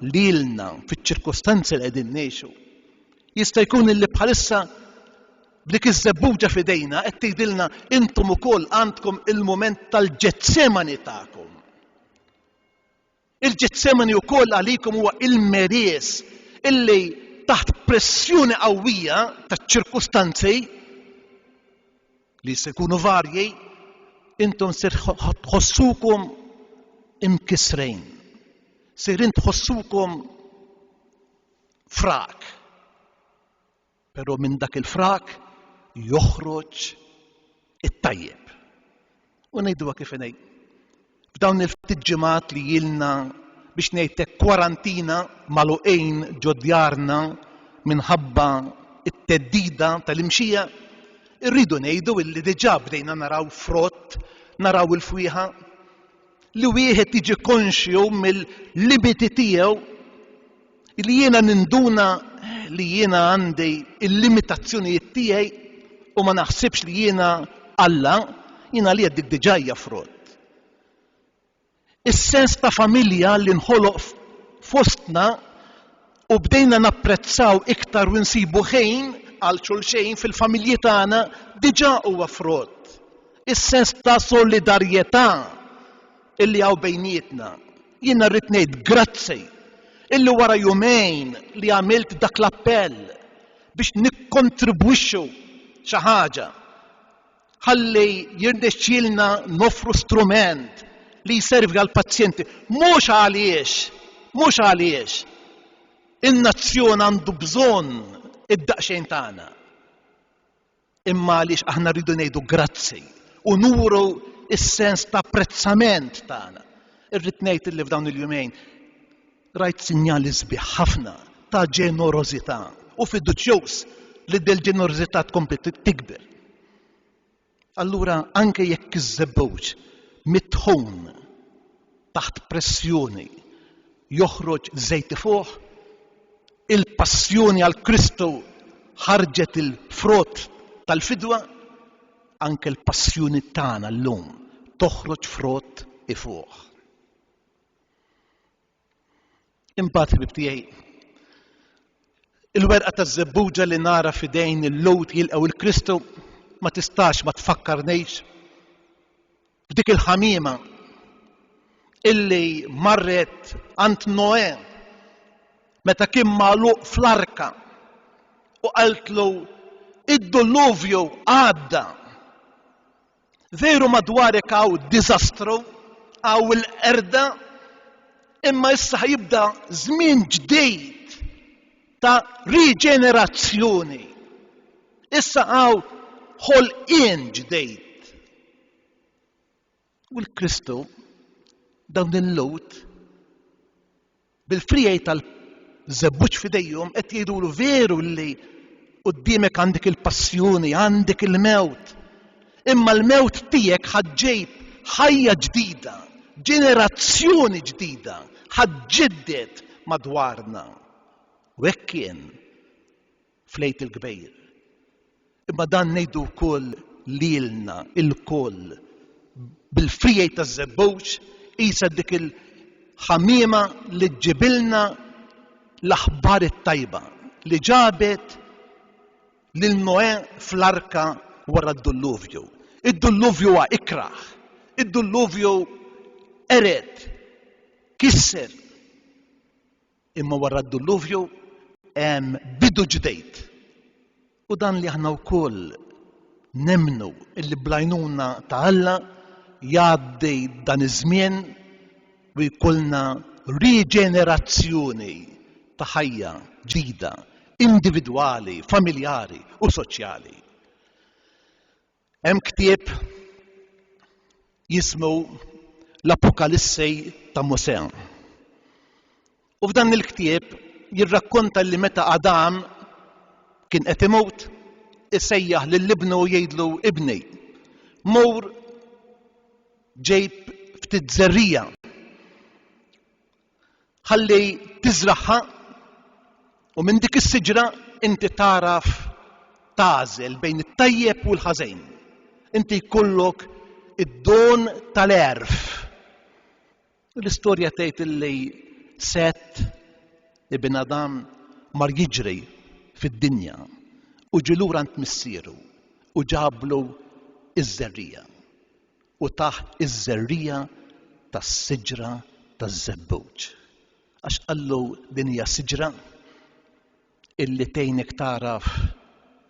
lilna fiċ-ċirkostanzi li qegħdin ngħixu. Jista' jkun illi bħalissa b'dik iż-żebbuġa f'idejna qed tgħidilna intom ukoll għandkom il-mument tal-Ġetsemani tagħkom. Il-Ġetsemani wkoll għalikom huwa il-merjes illi taħt pressjoni qawwija taċ-ċirkustanzi li se jkunu varji, intom se tħossukom imkisrejn, serin tħossukom frak. Però minn dak il-frak joħroġ it-tajjeb, U ngħiduha kif inhi. F'dawn il-ftit ġimgħat li jilna biex ngħidlek kwarantina magħluqin ġo djarna minħabba it-teddida tal-imxija, irridu ngħidu illi diġà bdejna naraw frott, naraw il-fwieħa, li wieħed jiġi konxju mill-limiti tiegħu li jiena ninduna li jiena għandi il-limitazzjonijiet tiegħi u ma naħsibx li jiena Alla, jiena li dik diġà hija frott. Is-sens ta' familja li nħoloq fostna u bdejna napprezzaw iktar u nsibu ħin għal xulxejn fil-familji tagħna diġà huwa frott. Is-sens ta' solidarjetà illi hawn bejnietna. Jiena rrid ngħid grazzi illi wara jumejn li għamilt dak l-appell biex nikkontribwixxu xi ħaġa ħalli jirnexxielna nofru strument li jservi għal pazjenti. Mhux għaliex in-nazzjon għandu bżonn id-daqsxejn tagħna. Imma għaliex aħna rridu ngħidu grazzi u nuru is-sens ta' apprezzament tagħna. Irrid ngħid illi f'dawn il-jumejn rajt sinjali sbieħ ħafna ta' ġenerożità u fiduċjuż li del-ġenerożità tkompli tikber. Allura anke jekk iż-żebbewġ mitħun taħt pressjoni joħroġ żejt fuq, il-passjoni għal Kristu ħarġet il-frott tal-fidwa, anke l-passjoni tagħna llum toħroġ frott fuq. Imbagħad ħbib tiegħi, il-werqa taż-żebbuġa li nara f'idejn il-lowt jilqgħu il-Kristu ma tistax ma tfakkarnejx f'dik il-ħamiema illi marret għand Noè meta kien magħluq fl-arka u qaltlu id-diluvju għadda. Veru madwarek hawn diżastru, hawn il-qerda, imma issa ħajibda żmien ġdid ta' riġenerazzjoni. Issa hawn ħolqien ġdid. U l-Kristu dawn il-lowt bil-frijaj tal-żebbuġ f'idejhom qed jgħidulu veru li quddiemek għandek il-passjoni, għandek il-mewt. Imma l-mewt tiegħek ħaġġejb ħajja ġdida, ġenerazzjoni ġdida, ħaġġidded madwarna. U hekk kien flejt il-kbejr. Imma dan ngħidu wkoll lilna il-koll bil-frijaj taż-żebbuġ qisha dik il-ħamiema li ġġibilna l-aħbar it-tajba li ġabet lil Noè fl-arka wara d-dilluvju. Id-dilluvju huwa ikraħ, id-dilluvju ered, kisser. Imma wara d-dilluvju hemm bidu ġdejd. U dan li aħna wkoll nemnu illi blajnuna ta' Alla jgħaddi dan iż-żmien u jkollna riġenerazzjoni ta' ħajja ġdida, individwali, familjari u soċjali. Hemm ktieb jismu l-Apokalissej ta' Mosè. U f'dan il-ktieb jirrakkonta li meta Adam kien qed imut, isejjaħ lill-ibnu u jgħidlu ibni, mur ġejb ftit żerrija ħalli tiżraħħa u minn dik is-siġra inti taraf tagħżel bejn it-tajjeb u l-ħażin. Inti jkollok id-don tal-erf. L-istorja tgħid illi Set ibn Adam mar jiġri fid-dinja u ġie lura għand missieru u ġablu iż-żerrija u taħt iż-żerrija tas-siġra taż-żebbuġ. Għax qallu din hija siġra illi tgħinek taraf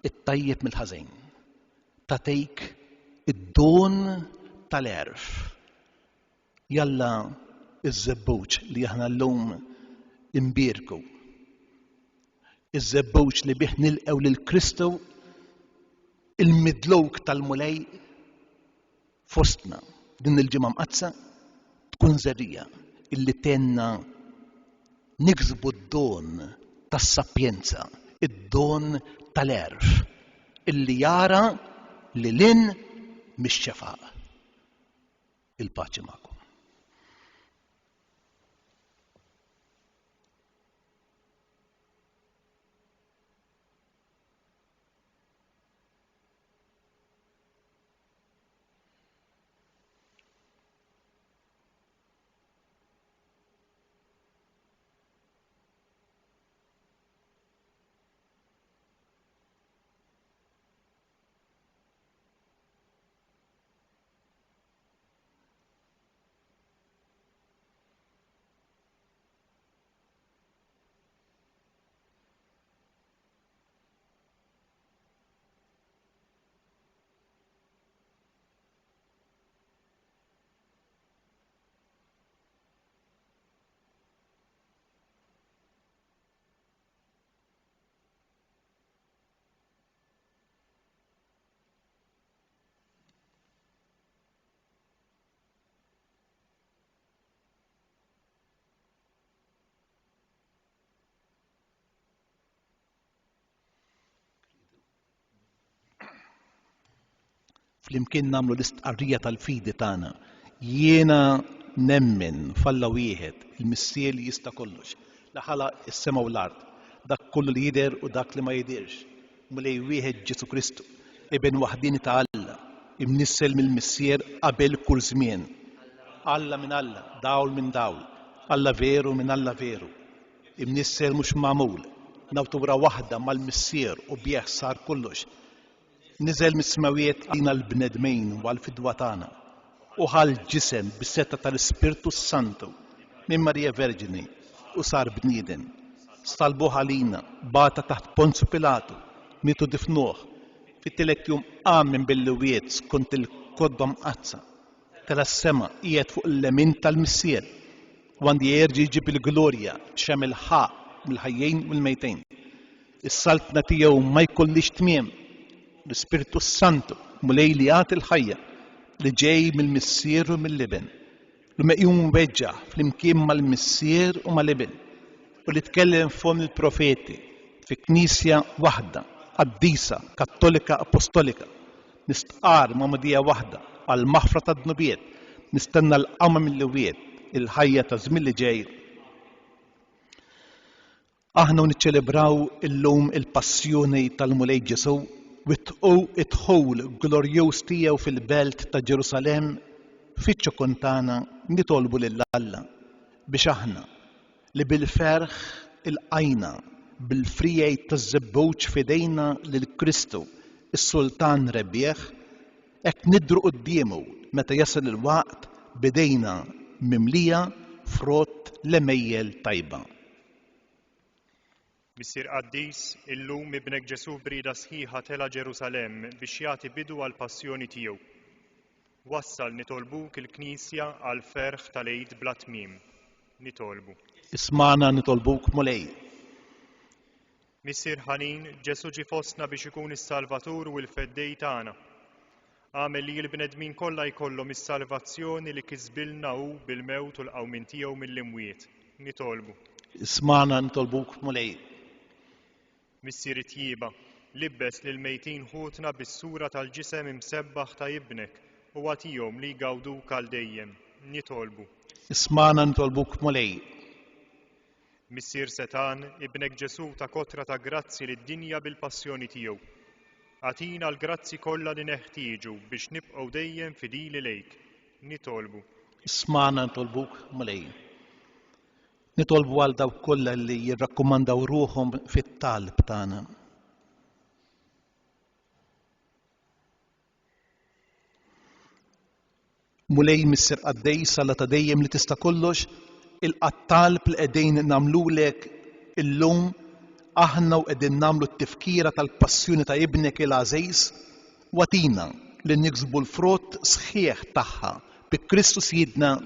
it-tajjeb mill-ħażin. Tagħtik id-don tal-erf. Jalla iż-żebbuġ li aħna llum imbierku. Iż-żebbuġ li bih nilqgħu lil Kristu il-midlowk tal-mulej fostna. din il-ġimgħa mqazza tkun żerrija illi tenna niksbu d-don tas-sapjenza, id-don tal-erf illi jara lilin mix-xefaq. Il-paċi magħkom. Flimkien nagħmlu l-istqarrija tal-fidi tagħna. Jiena nemmen f'Alla wieħed, il-Missier li jista' kollox, li ħalaq is-sema u l-ard, dak kollu li jidher u dak li ma jidhirx. Mulej wieħed Ġesu Kristu, ibn waħdini ta' Alla, imnissel mill-Missier qabel kull żmien. Alla minn Alla, dawl minn dawl, Alla veru minn Alla veru. Imnissel mhux magħmul, nawtura waħda mal-Missier u bih sar kollox. Niżel mis-smawiet għalina l-bnedmejn u għal-fidwa tagħna u ħal ġisem bis-setta tal-Ispirtu Santu minn Marija Verġini u sar bnieden. Salbuh għalina, bata taħt Ponzu Pilatu, mitu difnuh, fit-tielet jum qam minn bil-lwiet skont il-kodba mqazza. Tela s-sema qiegħed fuq il-lemin tal-Missier u għandi jerġa' jġib il-glorja xemel ħaq mill-ħajjejn u l-mejtejn. Is-saltna tiegħu ma jkollix tmiem. L-Ispirtu Santu mulej li għat il-ħajja li ġej mill-Missier u mill-Liben. L-meqjum weġġa' flimkien mal-Missier u mal-Liben u li tkellem fom il-profeti fi knisja waħda, qaddisa, kattolika, apostolika, nistqar Mamudija waħda għal maħfra ta' dnubiet, nistenna l-qama mill-lwiet, il-ħajja ta' żmien li ġej. Aħna niċċelebraw illum il-passjoni tal-Mulej Ġesu witqu it-ħol glorjuż tiegħu fil-belt ta' Ġerusalem fiċċu kontana nitolbu lil Alla biex aħna li bil-ferħ il-qajna bil-frijaj taż-żebbuġ fidejna lil Kristu is-Sultan Rebbieħ hekk nidhru qudiemu meta jasal il-waqt bidejna mimlija frott l-emejjel tajba. Missier Qaddis, illum ibnek Ġesu brida sħiħa tela Ġerusalem biex jagħti bidu għal passjoni tiegħu. Wassal nitolbuk il-Knisja għal ferħ tal-Eid bla tmiem. Nitolbu. Ismana nitolbuk mulej. Missier Ħanin, Ġesu ġie fostna biex ikun is-Salvatur u l-feddej tagħna. Għamel li l-bnedmin kollha jkollhom is-salvazzjoni li kisbilna hu bil-mewt u l-qawmin tiegħu mill-imwiet. Nitolbu. Ismana nitolbuk mulej. Missier Tjieba, libbes lil mejtin ħutna bis-sura tal-ġisem imsebbaħ ta' ibnek u għatihom li jgawduk għal dejjem. Nitolbu. Ismana nitolbuk mulej. Missier Setan, ibnek Ġesu ta' kotra ta' grazzi lid-dinja bil-passjoni tiegħu. Għatina l-grazzi kollha li neħtieġu biex nibqgħu dejjem fidili lejk. Nitolbu. Ismana nitolbuk mulej. Nitolbu għal dawk kollha li jirrakkomandaw ruhom fit-talb tagħna. Mulej Missier Qaddis Alla ta' dejjem li tista' kollox, il-qattalb li qegħdin nagħmlulek illum aħna u qegħdin nagħmlu t-tifkira tal-passjoni ta' ibnek il-għażejż u għatina li niksbu l-frott sħiħ tagħha bi Kristu Siedna.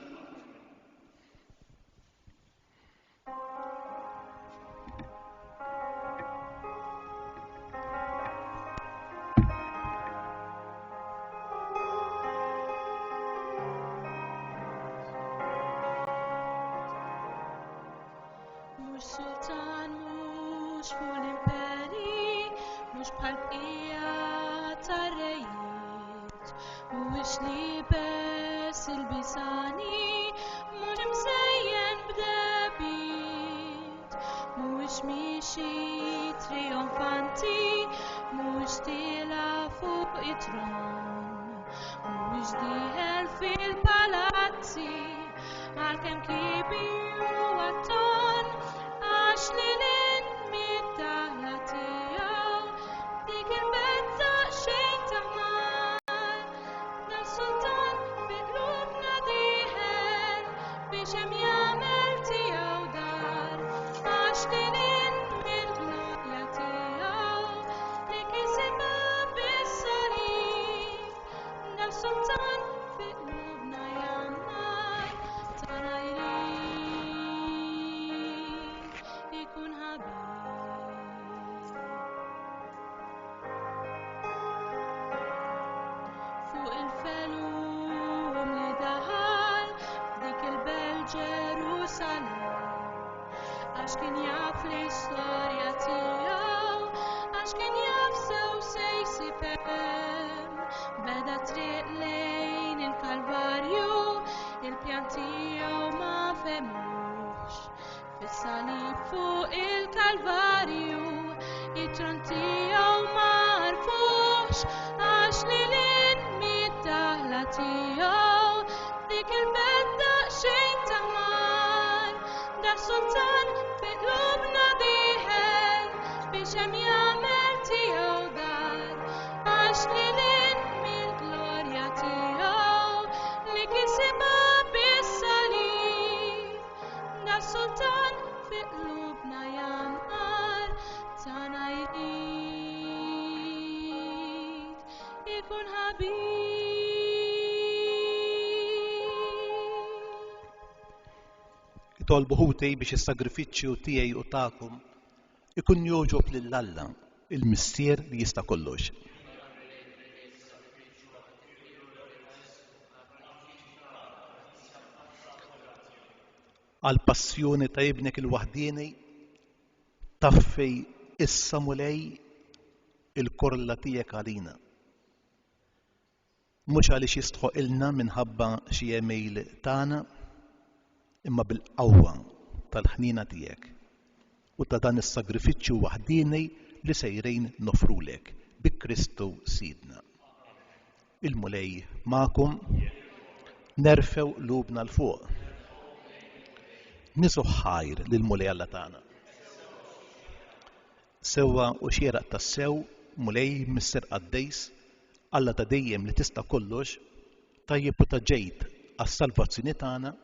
Mhuwiex libes il-bisani, mhux msejjen b'debit, mhuwiex miexi trionfanti, mhux tila fuq it-tron, mhuwiex dieħel fil-palazzi, għalkemm kibir huwa ton, għax lilin mid-daħla tiegħu dik il-mezza xejn taħmar. Dan sultan fi qlubna dieħel biex hemm jagħmel tiegħu dar, għax lilin mill-glorja tiegħu li kisibha bis-salib. Dan sultan fi qlubna jammar, tara jrid ikun ħabib. Fuq il-felum li daħal dik il-belt Ġerusalem, għax kien jaf l-istorja tiegħu, għax kien jaf sew se jsib hemm. Beda triq lejn il-Kalvarju, il-pjan tiegħu ma femux. Fis-salib fuq il-Kalvarju, it-tron tiegħu ma rfux, għax lilin mid-daħla tiegħu dik il-belt daqsxejn taħmar. Da sultan fi qlubna dieħel biex hemm jagħmel tiegħu dar, għax lilin mill-glorja tiegħu li kisibha bis-salib. Da sultan fi qlubna jammar, tana jrid ikun ħabib. Tolbu ħutej biex is-sagrifiċċju tiegħi u tagħkom ikun joġob lill-Alla, il-missier li jista' kollox. Għal passjoni ta' ibnek il-waħdieni taffej issa mulej il-korla tiegħek għalina. Mhux għaliex jistħoq ilna minħabba xi email tagħna, imma bil-qawwa tal-ħnina tiegħek u ta' dan is-sagrifiċċju waħdieni li sejrejn nofrulek bi Kristu Sidna. Il-mulej magħkom, nerfew qlubna l fuq. Nisu ħajr lill-mulej Alla tagħna. Sewwa u xieraq tas-sew mulej Mister Qaddejs, Alla ta' dejjem li tista' kollox, tajjeb u ta' ġejt għas-salvazzjoni tagħna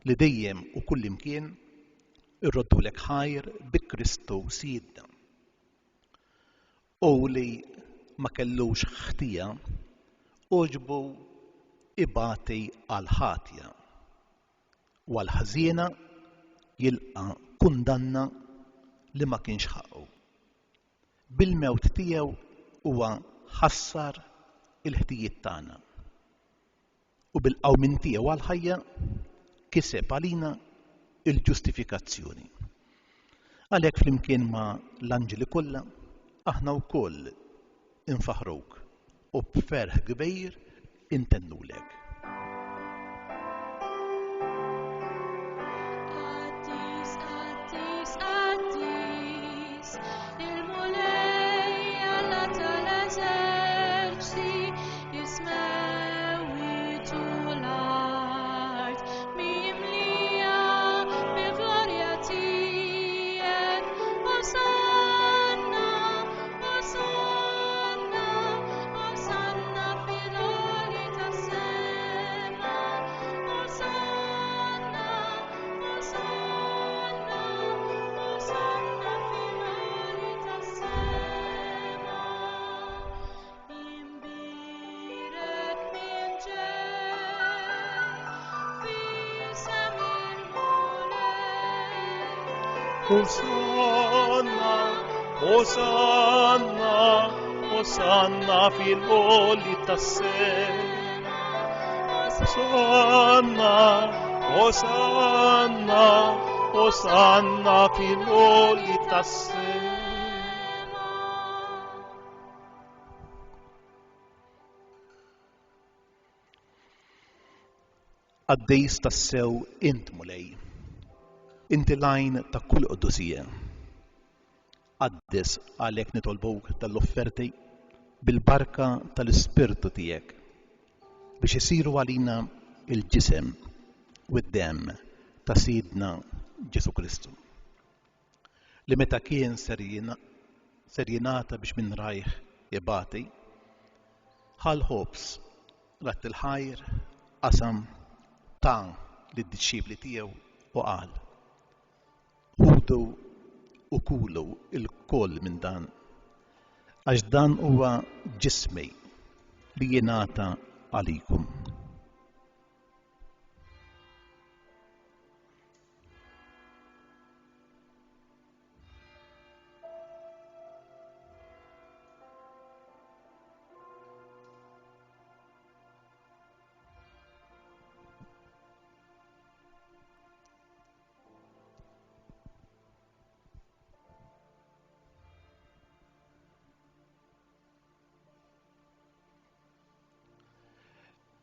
li dejjem u kull imkien irroddulek ħajr bi Kristu Sidna. U li ma kellux ħtija oġbu ibati għal ħatja u għal ħażiena jilqa' kundanna li ma kienx ħaqqu. Bil-mewt tiegħu huwa ħassar il-ħtijiet tagħna u bil-qawmin tiegħu għal ħajja kiseb għalina il-ġustifikazzjoni. Għalhekk flimkien ma' l-anġeli kollha aħna wkoll infaħruk u b'ferħ kbir intennulek. Qaddis, qaddis, qaddis, il-mulej Alla tal-eżerċiti jismew witu l-art, mimlija bil-glorja tiegħek. Osanna, osanna, osanna fil-għoli tas-sema. Osanna, osanna, osanna fil-għoli tas-sema. Imbirek minn ġej fisem il-mulej. Osanna, Osanna, Osanna fil-għoli tas-sema. Osanna, Osanna, Osanna fil-għoli tas-sema. Qaddejs tassew int mulej. Inti lajn ta' kull quddusija. Qaddis għalhekk nitolbuk tal-offerti bil-barka tal-Ispirtu tiegħek biex isiru għalina il-ġisem u d-demm ta' Sidna Ġesu Kristu. Li meta kien ser jingħata biex minn rajh jibati, ħal ħobs rat il-ħajr qasam ta' lid-disċipli tiegħu u qal: ħudu u kulu il-koll minn dan, għax dan huwa ġismi li jingħata għalikum.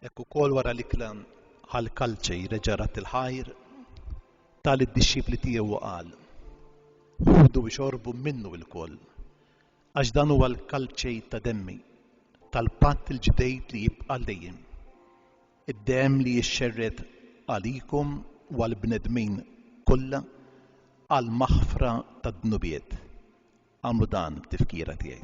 Ekku kol wara l-ikla ħal-kalċej reġarat il-ħajr tal id-disċipli tiegħu qal: ħudu biex orbu minnu il-koll, għax dan huwa l-kalċej ta' demmi tal-patt il-ġdejt li jibqa' dejjem, id-demm li jixxerred għalikom u għall-bnedmin kollha għal maħfra tad-dnubiet. Għamlu dan b'tifkira tiegħi.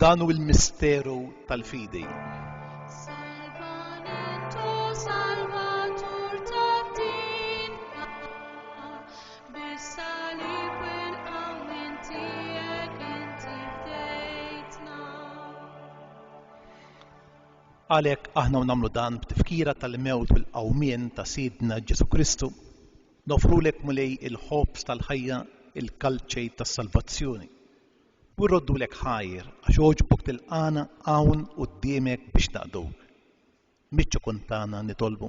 Dan hu l-misteru tal-fidi. Salvamento, Salvatur tafdin, bis-salib u l-qawwin tiegħek inti fdejtna. Għalhekk aħna nagħmlu dan b'tifkira tal-mewt u l-qawmien ta' Sidna Ġesu Kristu, nofrulek mulej il-ħobs tal-ħajja, il-kalċej tas-salvazzjoni. U rroddulek ħajr għax oġbok tilqana hawn quddiemek biex naqduk. Miċċu kuntana nitolbu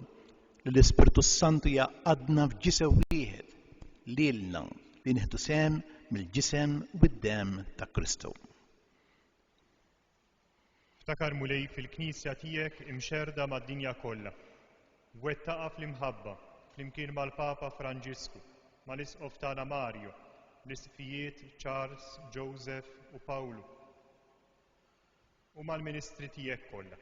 li l-Ispirtu Santu jaqadna f'ġisem wieħed lilna li nieħdu sehem mill-ġisem u d-demm ta' Kristu. Ftakar mulej fil-Knisja tiegħek imxerda mad-dinja kollha. Wettaqa fl-imħabba flimkien mal-Papa Franġisku, mal-Isqof tagħna Mario, l-Isqifijiet Charles, Joseph u Pawlu u mal-Ministri tiegħek kollha.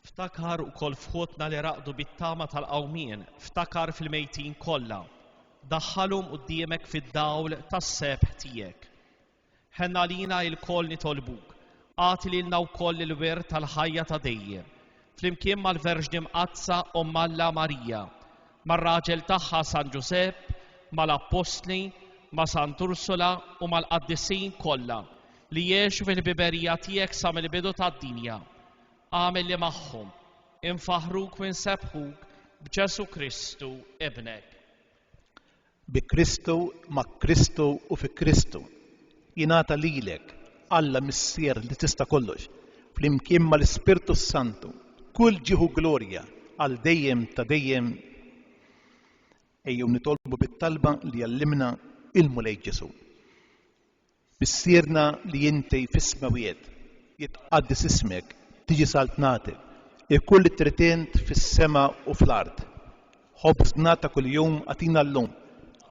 Ftakar ukoll fħotna li raqdu bit-tama tal-qawmien, ftakar fil-mejtin kollha, daħħalhom quddiemek fid-dawl tas-sebħ tiegħek. Ħenna lina l-koll nitolbuk, għati lilna wkoll il-wir tal-ħajja ta' dejjem, flimkien mal-Verġni Mqazza Omm Alla Marija, mar-raġel tagħha San Ġusepp, mal-Apostli, ma' Sant Ursula u mal-Qaddisin kollha li jgħixu fil-biberija tiegħek sa mill-bidu tad-dinja. Għamel li magħhom, infaħruk u nsebħuk b'Ġesu Kristu ibnek. Bi Kristu, ma' Kristu u fi Kristu jingħata lilek Alla Missier li tista' kollox, flimkien mal-Ispirtu Santu, kull ġieħu glorja għal dejjem ta' dejjem. Ejjew nitolbu bit-talba li jallimna il-mulej Ġesu. Bissierna li inti fis-smawiet jitqaddis ismek, tiġi saltnatek, kull it-tritent fis-sema u fl-ard. Ħobżna ta' kuljum għatina llum,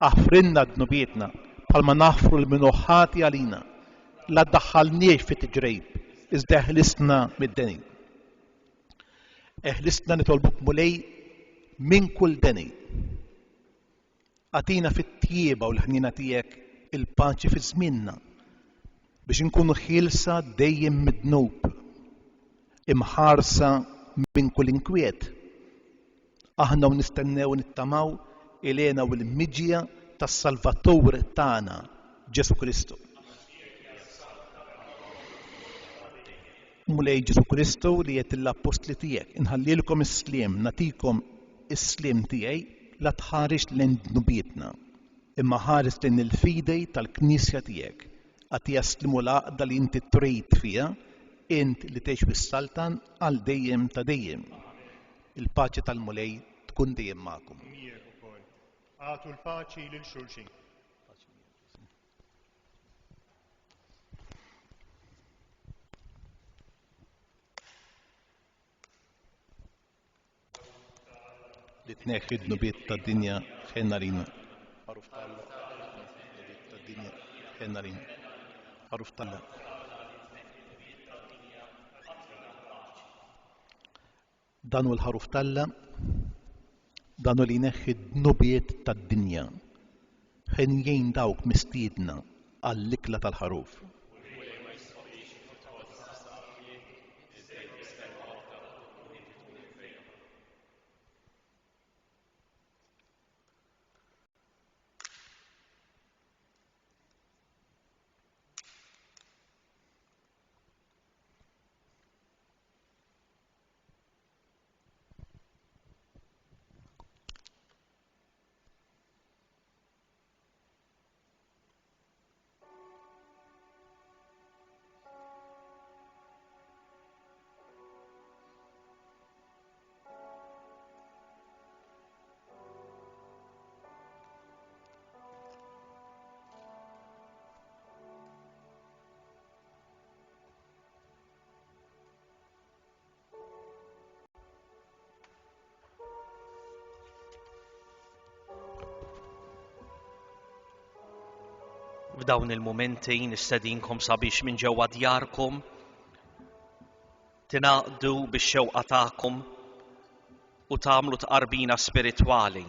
aħfrinna d-nubietna bħalma naħfru l-minuħħati għalina, la ddaħħalniex fit-tiġrejb, iżda eħlisna mid-deni. Eħlisna nitolbuk mulej minn kull deni. Għatina fit-tjieba u l-ħnina tiegħek il-paċi fi żmienna biex inkunu ħielsa dejjem mid-dnub, imħarsa minn kull inkwiet. Aħna nistennew nittamaw ilena u l-miġja tas-Salvatur tagħna Ġesu Kristu. mulej Ġesu Kristu li qed l-apostli tiegħek inħallilkom is-sliem, natikom is-sliem tiegħi la tħares lejn dnubietna, imma ħares lejn il-fidej tal-Knisja tiegħek. Għatija slimu l-għaqda li inti trid fiha, int li tgħix fis-Saltan għal dejjem ta' dejjem. Il-paċi tal-mulej tkun dejjem magħkom. Għatu l-paċi lil xulxin. Li tneħħi d-nubiet tad-dinja ħenna rina. Ħaruf Talla. Tad-dinja ħenna rina. Ħaruf Talla. Danu l-ħaruf Talla, danu li neħħi d-nubiet tad-dinja. Ħen jgħin dawk mistiedna għall-ikla tal-ħaruf. F'dawn il-momenti nistedinkom sabiex minn ġewwa djarkom tingħaqdu bix-xewqa tagħkom u tagħmlu tqarrbina spiritwali.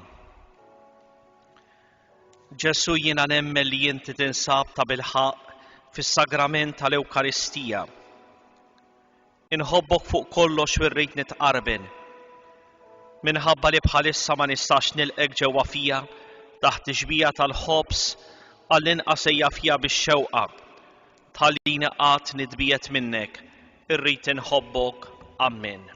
Ġesu jiena nemmen li inti tinsab ta' bilħaq fis-sagrament tal-Ewkaristija. Inħobbok fuq kollox u rrid nitqarben. Minħabba li bħalissa ma nistax nilqek ġewwa fija taħt ixbija tal-ħobs għall-inqas ejja fija bix-xewqa tħallini qatt nitbiet minnek, irrid inħobbok. Amen.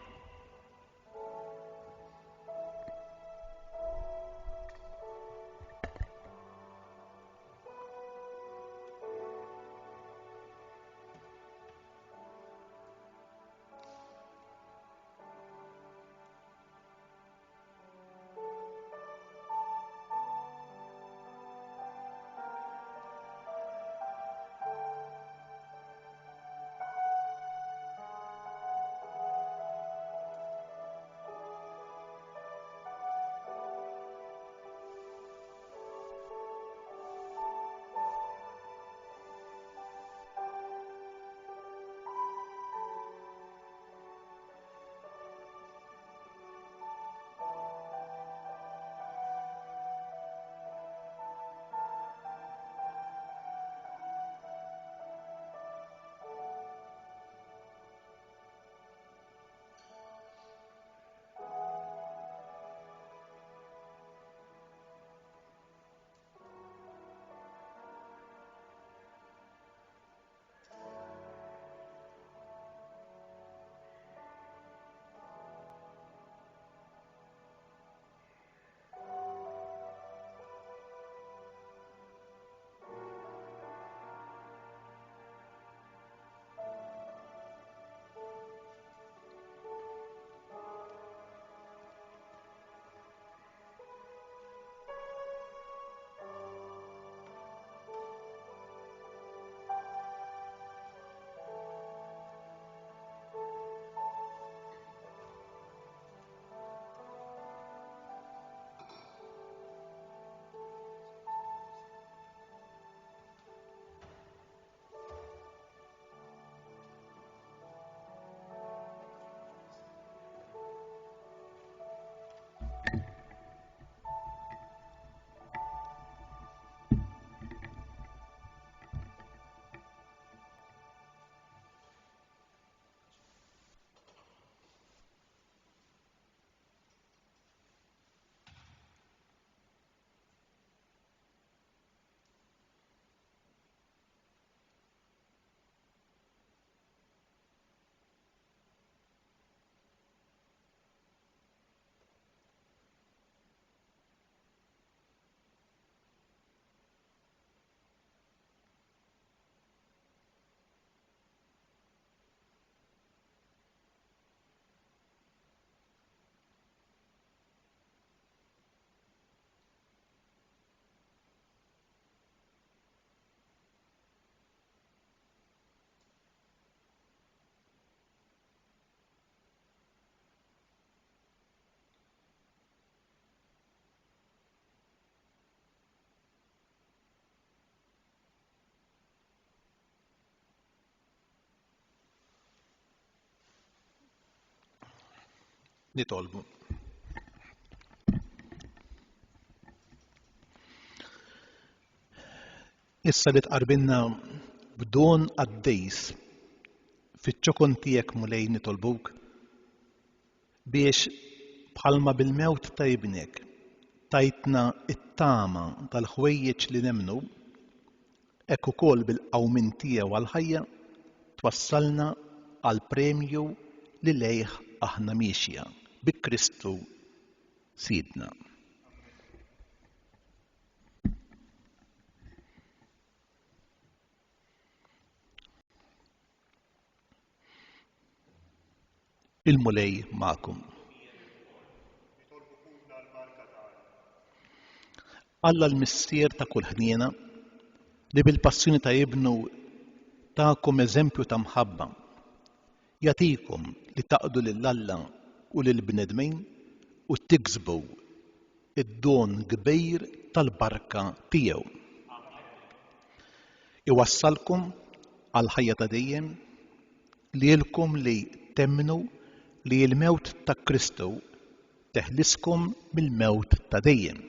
Nitolbu. Issa li tqarbilna b'don għaddejs fiċ-ċokon tiegħek mulej nitolbuk biex bħalma bil-mewt ta' ibnek tajtna it-tama tal-ħwejjeġ li nemnu hekk ukoll bil-qawmin tiegħu għall-ħajja twassalna għal premju li lejh aħna miexja bi Kristu Sidna. Il-mulej ma'kum. Alla l-missier ta' kull ħniena li bil-passjoni ta' ibnu ta'kom eżempju ta' mħabba jagħtikom li taqdu lill-Alla u lill-bnedmin u tiksbu id-don kbir tal-barka tiegħu. Iwassalkom għal ħajja ta' dejjem li lilkom li temmnu li l-mewt ta' Kristu teħliskom mill-mewt ta' dejjem.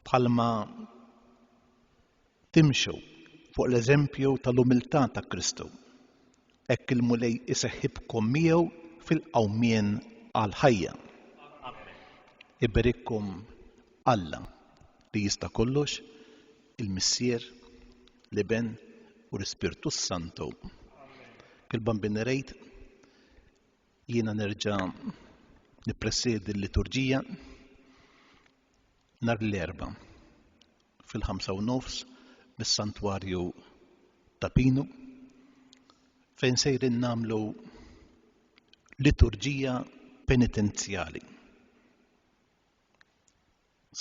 Bħalma timxu fuq l-eżempju tal-umiltà ta' Kristu, hekk il-mulej iseħħibkom miegħu fil-qawmien għall-ħajja. Iberikkom Alla li jista' kollox, il-Missier, l-Iben u l-Ispirtu Santu. Kil-bambin rejt jiena nerġa' nippresedi l-liturġija nhar l-Erba' fil-5:30 mis-Santwarju ta' Pinu fejn sejrin nagħmlu liturġija penitenzjali.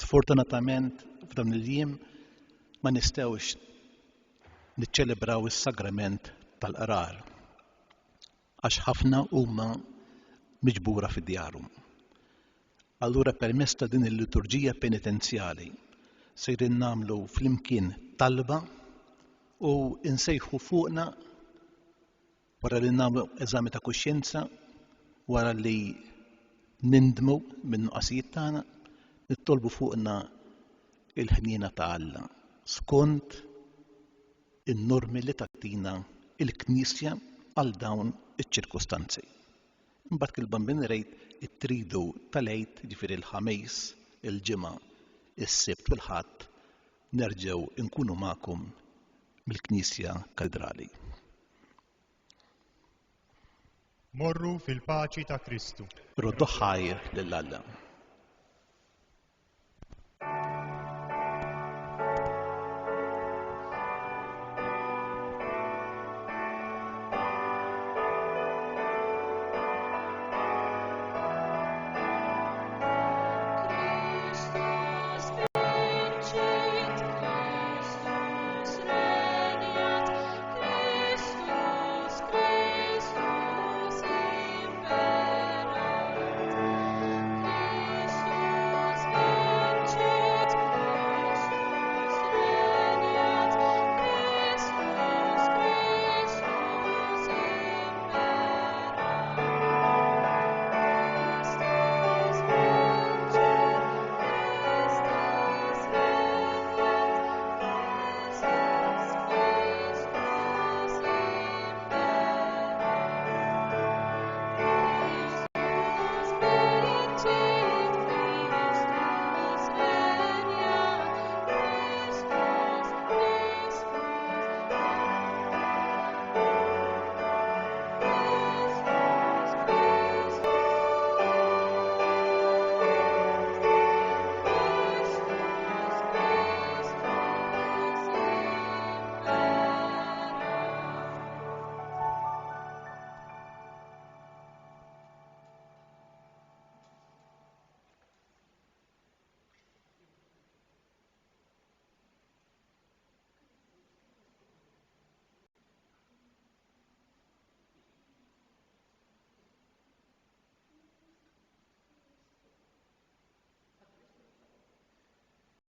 Sfortunatament f'dawn il-jiem ma nistgħux niċċelebraw is-sagrament tal-qrar għax ħafna huma miġbura fid-djarhom. Allura permezz ta' din il-liturġija penitenzjali sejrin nagħmlu flimkien talba u nsejħu fuqna wara li nagħmlu eżami ta' kuxjenza, wara li nindmu minn nuqqasijiet tagħna, nittolbu fuqna il-ħniena ta' Alla skont in-normi li tagħtina il-Knisja għal dawn iċ-ċirkustanzi. Imbagħad il-bambin rejt it-tridu tal-għid ġifieri il-ħamis, il-ġimgħa, is-sibt u l-ħadd nerġgħu nkunu magħkom mill-Knisja Katedrali. Morru fil-paċi ta' Kristu. Roddu ħajr lill-Alla.